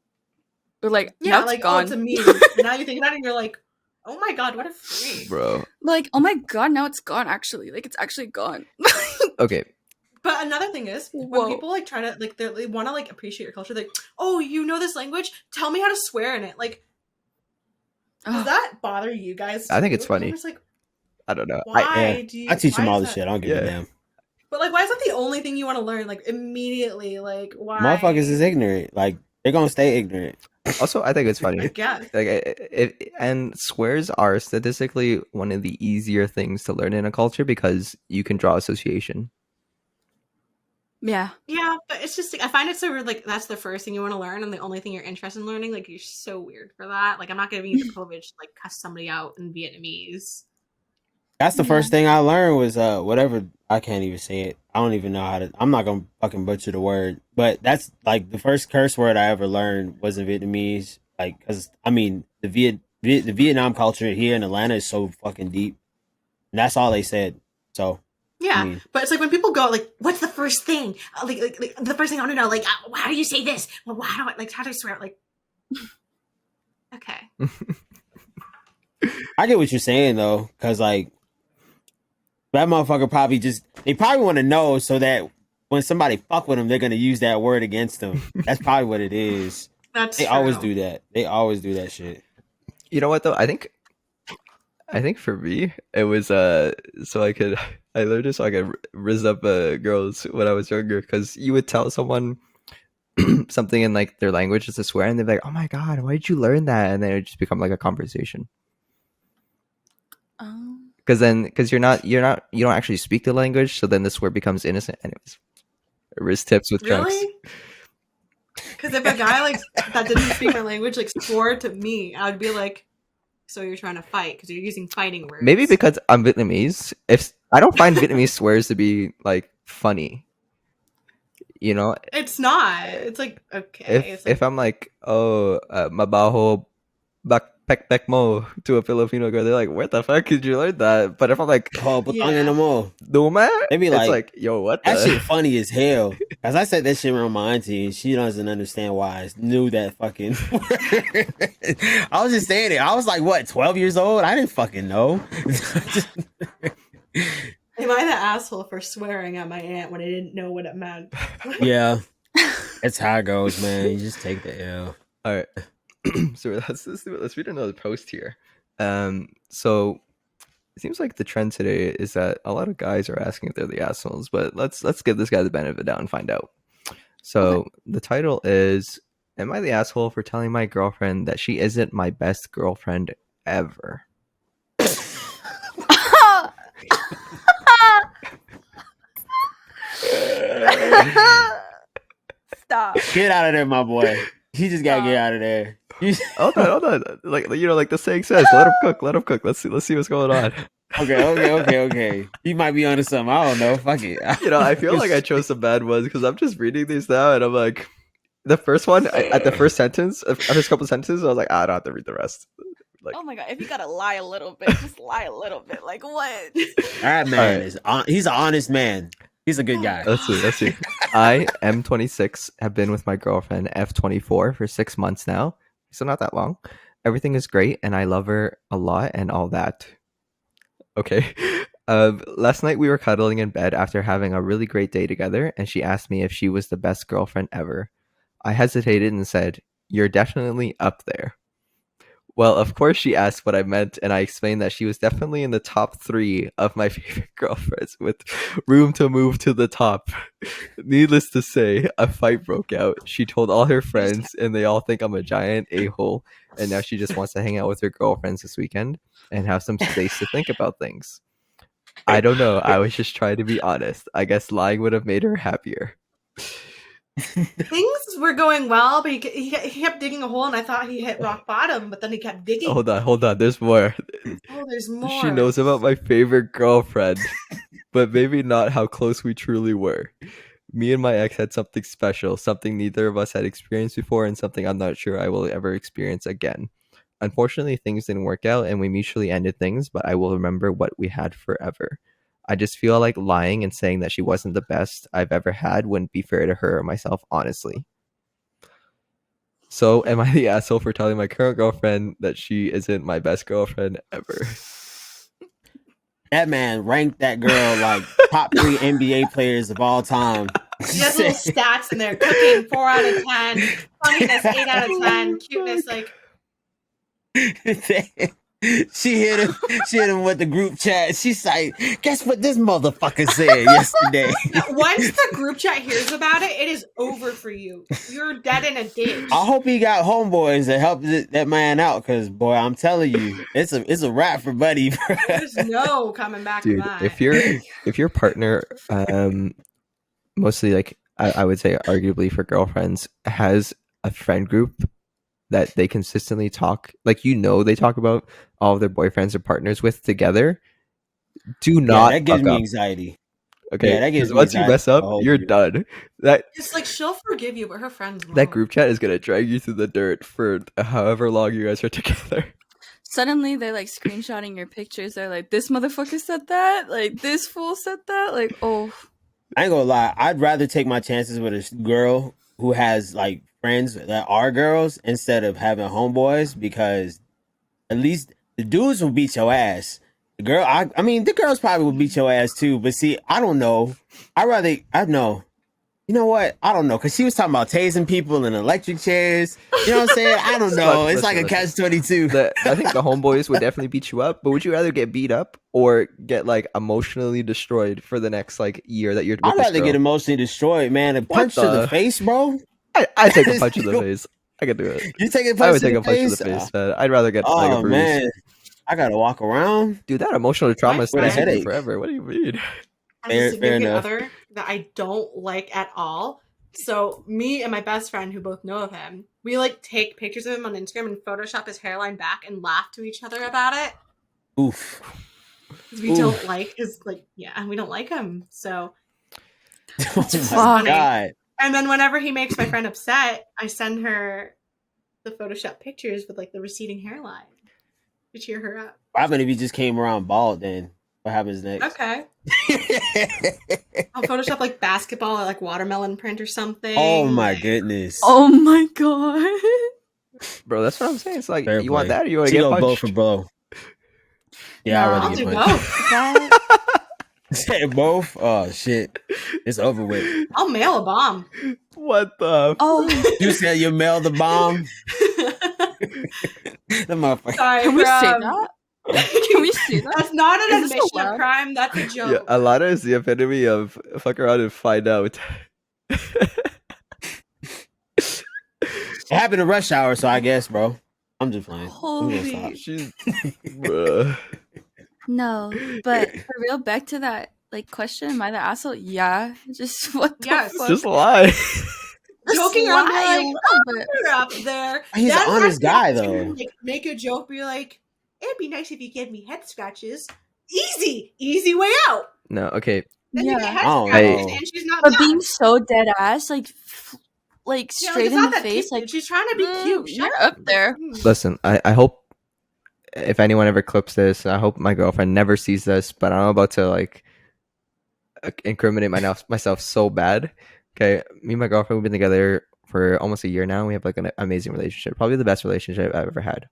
But like, Yeah, now it's like, gone. oh, it's a meme. And now you think about it and you're like, oh my god, what a freak. Bro. Like, oh my god, now it's gone actually. Like, it's actually gone. Okay. But another thing is, when Whoa. people like try to like they want to like appreciate your culture, they're like, oh, you know this language? Tell me how to swear in it. Like, does Ugh. that bother you guys? I think too? it's funny. I'm just like, I don't know. why do you? I teach them why all is this that- shit. I don't give a Yeah. damn. But like, why is that the only thing you want to learn? Like immediately, like why? Motherfuckers is ignorant. Like they're gonna stay ignorant. Also, I think it's I funny. guess. Like, and swears are statistically one of the easier things to learn in a culture because you can draw association. Yeah. Yeah, but it's just like I find it so weird. Like that's the first thing you want to learn, and the only thing you're interested in learning. Like you're so weird for that. Like I'm not giving you the privilege to like cuss somebody out in Vietnamese. That's the Yeah. first thing I learned was whatever. I can't even say it. I don't even know how to. I'm not gonna fucking butcher the word, but that's like the first curse word I ever learned was in Vietnamese. Like, cause I mean the Vietnam culture here in Atlanta is so fucking deep, and that's all they said. So Yeah, I mean, but it's like when people go like, "What's the first thing?" Like the first thing I want to know, like, how do you say this? Well, how do I swear? Like, okay, I get what you're saying though, cause like that motherfucker they probably want to know so that when somebody fuck with them, they're gonna use that word against them. That's probably what it is. that's They true. always do that. They always do that shit. You know what though? I think for me it was so I learned it so I could rizz up girls when I was younger because you would tell someone something in like their language just to swear and they'd be like, oh my god, why did you learn that? And then it would just become like a conversation. Because you don't actually speak the language, so then the swear becomes innocent. Anyways, wrist tips with trunks. Really? Because if a guy like that didn't speak my language like swore to me, I would be like, "So you're trying to fight because you're using fighting words." Maybe because I'm Vietnamese. If I don't find Vietnamese swears to be like funny, you know. it's not. It's like okay. If I'm like, oh, mabaho backpack mo to a Filipino girl, they're like, where the fuck did you learn that? But if I'm like, Oh, putang ina mo. duma, They be it's like, like, yo, what that the? shit funny as hell. Cause I said that shit around my auntie and she doesn't understand why I knew that fucking word. I was just saying it. I was like, what, 12 years old? I didn't fucking know. Am I the asshole for swearing at my aunt when I didn't know what it meant? Yeah. That's how it goes, man. You just take the L. All right. So let's read another post here. So it seems like the trend today is that a lot of guys are asking if they're the assholes, but let's give this guy the benefit of the doubt and find out. So the title is, am I the asshole for telling my girlfriend that she isn't my best girlfriend ever? Stop. Get out of there, my boy. You just gotta get out of there. Hold on. Like like the saying says, let him cook. Let's see what's going on. Okay. He might be onto something. I don't know. Fuck it. I feel like I chose some bad ones because I'm just reading these now and I'm like, the first one at the first sentence, first couple sentences, I was like, I don't have to read the rest. Like, Oh my god, if you gotta lie a little bit, just lie a little bit. Like what? That man Alright. he's an honest man. He's a good guy. let's see. I am 26, have been with my girlfriend F24 for 6 months now, so not that long. Everything is great, and I love her a lot and all that. Okay. Last night we were cuddling in bed after having a really great day together, and she asked me if she was the best girlfriend ever. I hesitated and said, "You're definitely up there." Well, of course she asked what I meant, and I explained that she was definitely in the top 3 of my favorite girlfriends, with room to move to the top. Needless to say, a fight broke out. She told all her friends, and they all think I'm a giant a-hole, and now she just wants to hang out with her girlfriends this weekend and have some space to think about things. I don't know. I was just trying to be honest. I guess lying would have made her happier. Things were going well, but he kept digging a hole, and I thought he hit rock bottom, but then he kept digging. Hold on. There's more. Oh, there's more. She knows about my favorite girlfriend, but maybe not how close we truly were. Me and my ex had something special, something neither of us had experienced before, and something I'm not sure I will ever experience again. Unfortunately, things didn't work out, and we mutually ended things, but I will remember what we had forever. I just feel like lying and saying that she wasn't the best I've ever had wouldn't be fair to her or myself, honestly. So, am I the asshole for telling my current girlfriend that she isn't my best girlfriend ever? That man ranked that girl like top 3 NBA players of all time. He has little stats in there. Cooking 4 out of 10. Funniness 8 out of 10. Cuteness like. She hit him with the group chat. She's like, guess what this motherfucker said yesterday? Once the group chat hears about it, it is over for you. You're dead in a ditch. I hope he got homeboys that help that man out, because boy, I'm telling you, it's a wrap for Buddy. There's no coming back Dude, from that. if your partner, mostly like I would say arguably for girlfriends, has a friend group that they consistently talk, like, they talk about all of their boyfriends or partners with together, do not that gives fuck me up. anxiety. Okay, Yeah, that gives because me once you anxiety mess up, the whole you're group. done. That It's like she'll forgive you, but her friends won't. that group chat is gonna drag you through the dirt for however long you guys are together. Suddenly they're like screenshotting your pictures. They're like, this motherfucker said that. Like this fool said that. Like, oh, I ain't gonna lie, I'd rather take my chances with a girl who has like friends that are girls instead of having homeboys, because at least the dudes will beat your ass. The girl, I mean, the girls probably will beat your ass too. But see, I don't know. I know. You know what? I don't know, because she was talking about tasing people in electric chairs. You know what I'm saying? I don't know. It's like a catch-22. I think the homeboys would definitely beat you up, but would you rather get beat up or get like emotionally destroyed for the next like year that you're with I'd this rather girl? get emotionally destroyed, man. A punch to the face, bro. I take a punch to the face. I can do it. You take a punch I would to take the a punch to face? the face, man. I'd rather get like a Oh bruise. man, I gotta walk around. Dude, that emotional trauma My stays with you headache. forever. What do you mean? As Fair a significant enough. other that I don't like at all. So me and my best friend, who both know of him, we like take pictures of him on Instagram and Photoshop his hairline back and laugh to each other about it. Oof. Because we don't like his we don't like him. So Oh my funny. god. and then whenever he makes my friend upset, I send her the Photoshop pictures with like the receding hairline to cheer her up. What happened if he just came around bald then? What happens next? Okay. I'll Photoshop like basketball or like watermelon print or something. Oh my goodness. oh my god. Bro, that's what I'm saying. It's like, Fair you want play. that or you want to She get go blow punched? for blow. Yeah, No, I'd I'll rather do get punched. both. That Say both? Oh shit. It's over with. I'll mail a bomb. What the? oh, You said you mailed the bomb? The motherfucker. Sorry, can we say from- that? Can we say that? That's not an Is this admission of allowed? crime. That's a Yeah, joke. Alana is the epitome of fuck around and find out. It happened in rush hour, so I guess, bro. I'm just playing. I'm gonna stop. Holy She's, bruh. no, but for real, back to that like question, am I the asshole? Yeah, just what the Yes. fuck? Just lie. Joking around, be lie a like, little bit. you're up there. He's an That's honest like guy, to, though. like, make a joke, be like, it'd be nice if you gave me head scratches. Easy way out. No, okay. Then you get Yeah, head Oh, scratches, no. and she's not but done. being so dead ass, like Yeah, like, straight it's in not the that face, cute. like she's trying to be cute. Shut you're up there. Listen, I hope if anyone ever clips this, I hope my girlfriend never sees this, but I'm about to like incriminate myself so bad. Okay, me and my girlfriend, we've been together for almost a year now. We have like an amazing relationship, probably the best relationship I've ever had.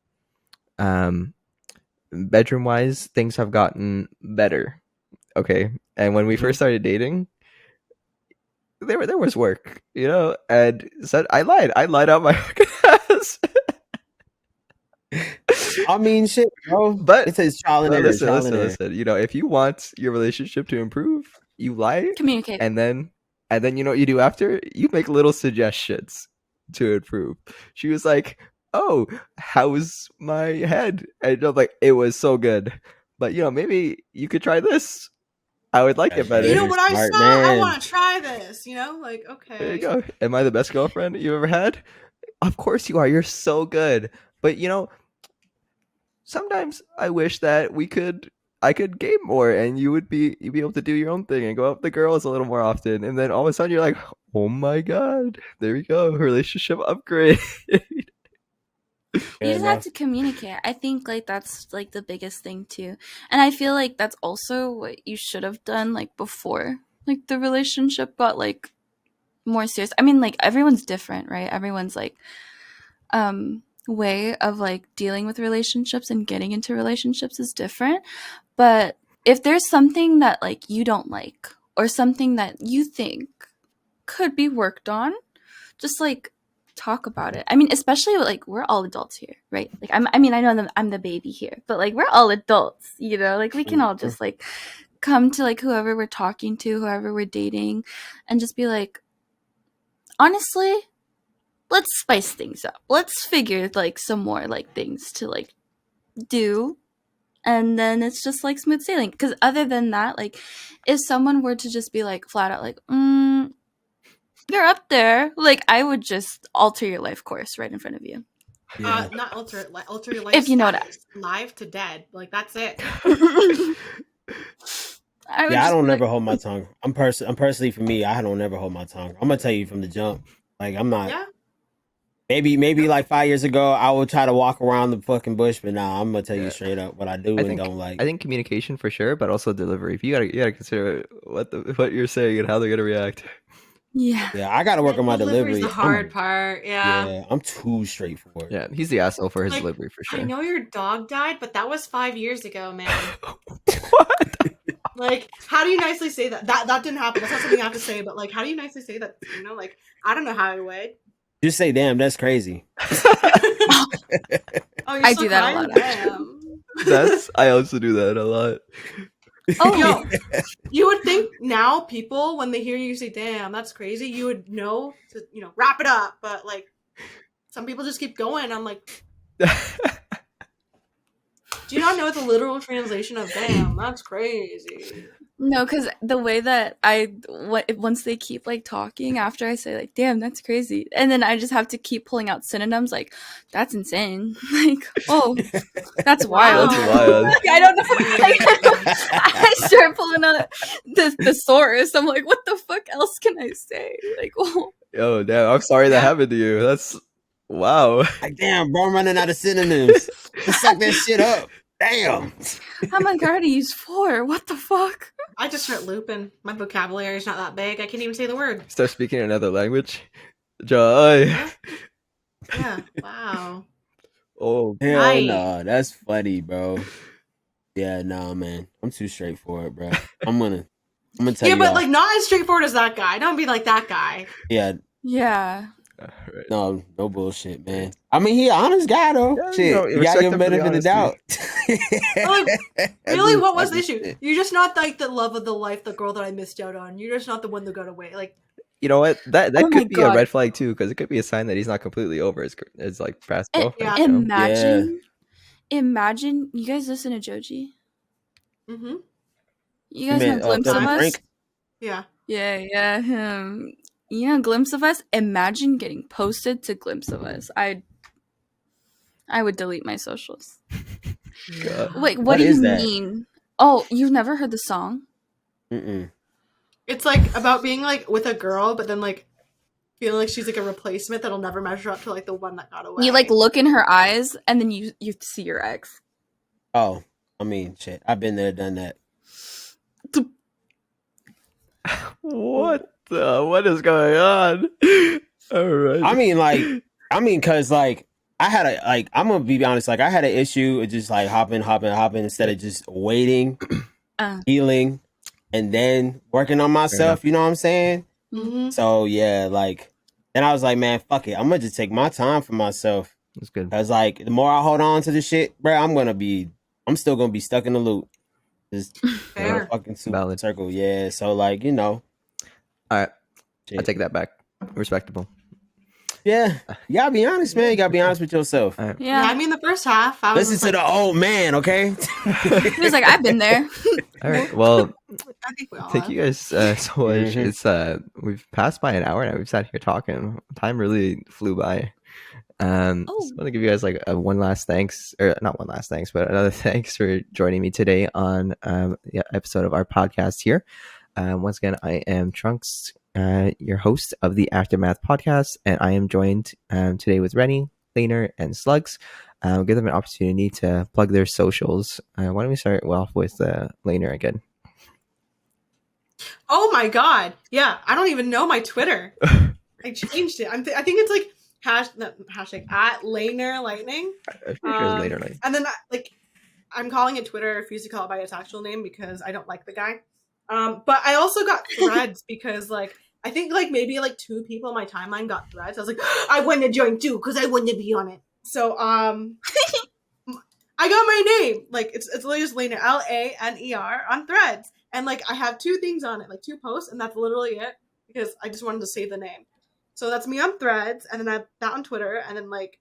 Bedroom wise, things have gotten better. Okay, and when we first started dating, there was work, and so I lied out my fucking ass. I mean, shit, bro. But It says trial and error. listen. If you want your relationship to improve, you lie, Communicate. and then you know what you do after? You make little suggestions to improve. She was like, "Oh, how's my head?" And I'm like, "It was so good, but maybe you could try this. I would like it better." You know what I Smart saw? I man. want to try this. Like, okay. There you go. Am I the best girlfriend you ever had? Of course you are. You're so good. But sometimes I wish that I could game more, and you'd be able to do your own thing and go out with the girls a little more often. And then all of a sudden you're like, oh my god, there we go, relationship upgrade. You just have to communicate. I think like that's like the biggest thing too. And I feel like that's also what you should have done like before like the relationship got like more serious. I mean, like everyone's different, right? Everyone's like way of like dealing with relationships and getting into relationships is different. But if there's something that like you don't like or something that you think could be worked on, just like talk about it. I mean, especially like we're all adults here, right? Like I know I'm the baby here, but like we're all adults, like we can all just like come to like whoever we're talking to, whoever we're dating, and just be like, honestly, let's spice things up. Let's figure like some more like things to like do, and then it's just like smooth sailing. Because other than that, like if someone were to just be like flat out like you're up there, like I would just alter your life course right in front of you. Not alter it, alter your life if you know what live to dead, like that's it. I don't never hold my tongue. I'm personally, for me, I don't never hold my tongue. I'm gonna tell you from the jump. Like I'm not. Yeah. Maybe like 5 years ago, I would try to walk around the fucking bush, but now I'm gonna tell you straight up what I do and don't like. I think communication for sure, but also delivery. If you gotta consider what you're saying and how they're gonna react. Yeah, I gotta work on my delivery. The hard part. Yeah, I'm too straightforward. Yeah, he's the asshole for his delivery for sure. I know your dog died, but that was 5 years ago, man. What? Like, how do you nicely say that? That didn't happen. That's not something you have to say, but like, how do you nicely say that? Like, I don't know how I would. Just say, "Damn, that's crazy." I do that a lot. Damn. I also do that a lot. Oh, you would think now people, when they hear you say, "Damn, that's crazy," you would know to, wrap it up. But like, some people just keep going. I'm like, do you not know the literal translation of "damn"? That's crazy. No, because the way that once they keep like talking after I say like, damn, that's crazy. And then I just have to keep pulling out synonyms like, that's insane. Like, oh, that's wild. That's wild. Like, I don't know. Like, I start pulling out the thesaurus. I'm like, what the fuck else can I say? Like, oh. Yo, damn, I'm sorry that happened to you. That's, wow. Like, damn, bro, I'm running out of synonyms. Just suck that shit up. Damn. How am I going to use 4? What the fuck? I just start looping. My vocabulary is not that big. I can't even say the word. Start speaking another language. Joy. Yeah. Wow. Oh, hell no. That's funny, bro. Yeah, nah, man. I'm too straightforward, bro. I'm gonna tell you. Yeah, but like not as straightforward as that guy. Don't be like that guy. Yeah. Yeah. Right. No bullshit, man. I mean, he an honest guy though. Yeah, Shit, you gotta give him benefit of the doubt. Really, what was the issue? You're just not like the love of the life, the girl that I missed out on. You're just not the one that got away. Like, you know what? That Oh my could be a God. red flag too, because it could be a sign that he's not completely over his like past girlfriend. Imagine you guys listen to Joji. mm-hmm. You guys know Glimpse of Us? Frank? Yeah. Yeah, him. You know Glimpse of Us? Imagine getting posted to Glimpse of Us. I would delete my socials. God. Wait, what What do you is that? mean? Oh, you've never heard the song? Mm-mm. It's like about being like with a girl, but then like feeling like she's like a replacement that'll never measure up to like the one that got away. You like look in her eyes and then you see your ex. Oh, I mean, shit. I've been there, done that. What is going on? All right. I mean, cause like I had a like I'm gonna be honest, like I had an issue with just like hopping instead of just waiting, healing, and then working on myself. You know what I'm saying? Mhm. So yeah, like then I was like, man, fuck it. I'm gonna just take my time for myself. That's good. Cause like the more I hold on to this shit, bro, I'm still gonna be stuck in the loop. Just Fair. fucking Valid. circle. Yeah. So like, All right, shit. I take that back. Respectable. Yeah. You gotta be honest, man. You gotta be honest with yourself. All right. Yeah, I mean the first half. I was Listen just to the old man, okay? He was like, I've been there. All right. Well, I think we all thank have. you guys so much. Mhm. It's we've passed by an hour now. We've sat here talking. Time really flew by. Just want to give you guys like a one last thanks, or not one last thanks, but another thanks for joining me today on the episode of our podcast here. Once again, I am Trunks, your host of the Aftermath podcast, and I am joined today with Rennie, Laner, and Slugs. Give them an opportunity to plug their socials. Why don't we start off with Laner again? Oh my god! Yeah, I don't even know my Twitter. I changed it. I think it's like hashtag at Laner Lightning. I think it was Laner Lightning. And then like I'm calling it Twitter. I refuse to call it by its actual name because I don't like the guy. But I also got threads because like I think like maybe like 2 people on my timeline got threads. I was like, I want to join too because I want to be on it. So I got my name. Like it's literally just Laner, LANER on threads. And like I have 2 things on it, like 2 posts, and that's literally it because I just wanted to save the name. So that's me on threads, and then that on Twitter, and then like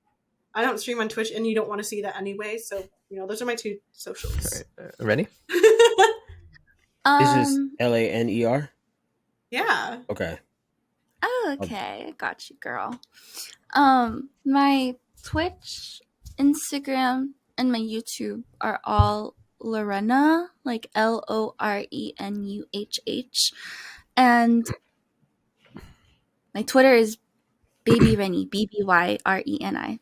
I don't stream on Twitch, and you don't want to see that anyway. So you know those are my 2 socials. All right. Rennie? It's just LANER. Yeah. Okay. Oh, okay. I got you, girl. My Twitch, Instagram, and my YouTube are all Lorena, like LORENUHH. And my Twitter is Baby Rennie, BBYRENI.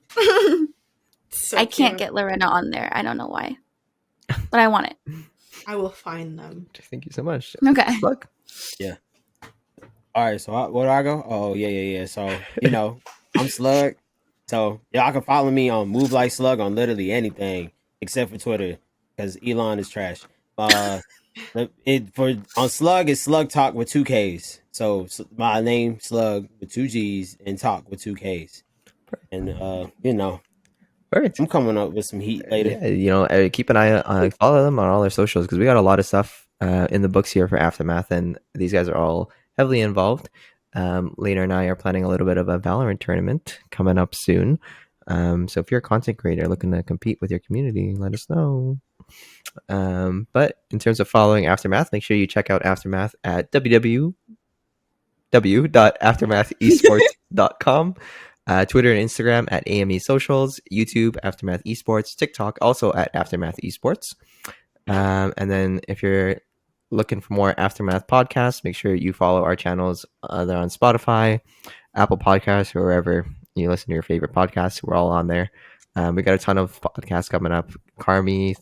So I can't cute. get Lorena on there. I don't know why. But I want it. I will find them. Thank you so much. Okay. Slug? All right. So where do I go? Oh yeah. So you know, I'm Slug. So y'all can follow me on Move Like Slug on literally anything except for Twitter because Elon is trash. On Slug is Slug Talk with 2 Ks. So my name Slug with 2 Gs and Talk with 2 Ks. And you know, Perfect. I'm coming up with some heat later. Yeah, you know, keep an eye on, follow them on all their socials because we got a lot of stuff in the books here for Aftermath, and these guys are all heavily involved. Later and I are planning a little bit of a Valorant tournament coming up soon. So if you're a content creator looking to compete with your community, let us know. But in terms of following Aftermath, make sure you check out Aftermath at www.aftermathesports.com. Twitter and Instagram at AME Socials, YouTube Aftermath Esports, TikTok also at Aftermath Esports. And then if you're looking for more Aftermath podcasts, make sure you follow our channels. They're on Spotify, Apple Podcasts, or wherever you listen to your favorite podcasts. We're all on there. We got a ton of podcasts coming up. Carmi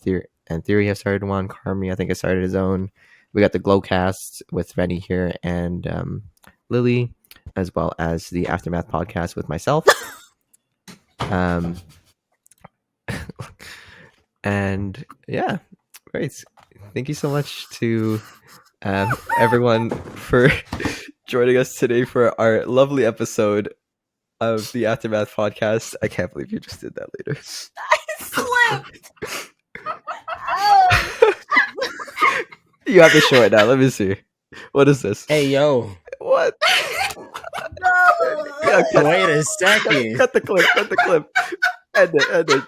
and Theory have started one. Carmi, I think, has started his own. We got the Glowcast with Rennie here and Lily, as well as the Aftermath podcast with myself. And yeah, great. Thank you so much to everyone for joining us today for our lovely episode of the Aftermath podcast. I can't believe you just did that later. I slipped. You have to show it now. Let me see. What is this? Hey yo. What? No. Yeah, Wait a second. cut the clip. Cut the clip. End it.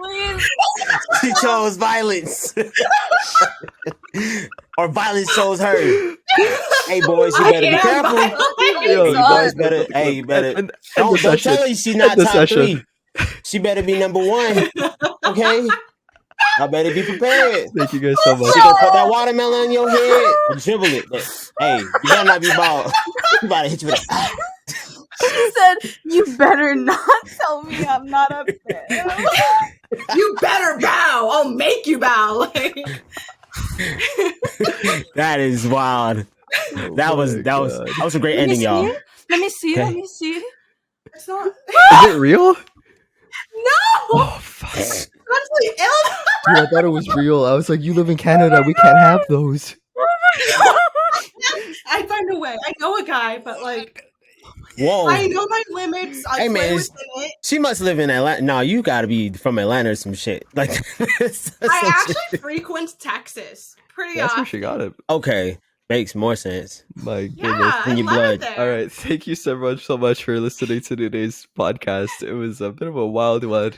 Please. She chose violence. Or violence chose her. Hey boys, you better be careful. Yo, You boys better. Hey, you better. Don't tell her she's not top 3. She better be number 1. Okay. I better be prepared. Thank you guys so much. She gonna put that watermelon on your head and dribble it. Hey, you better not be bald. You about to hit you with a. She said, "You better not tell me I'm not up there." You better bow. I'll make you bow. Like, That is wild. Oh That was my that was God. that was a great Let me ending, y'all. see. Let me see. Okay. Let me see. it's not. Is it real? No, Oh fuck. mentally ill. Dude, I thought it was real. I was like, you live in Canada. We can't have those. I find a way. I know a guy, but like, Whoa. I know my limits. I Hey, play man, within it. She must live in Atlanta. No, you gotta be from Atlanta or some shit. Like I actually frequent Texas pretty That's where often. she got it. okay. Makes more sense. My Yeah, goodness. I in your love blood. it there. All right. Thank you so much for listening to today's podcast. It was a bit of a wild one.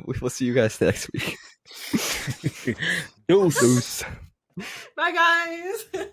We will see you guys next week. Deuce. Deuce. Bye, guys.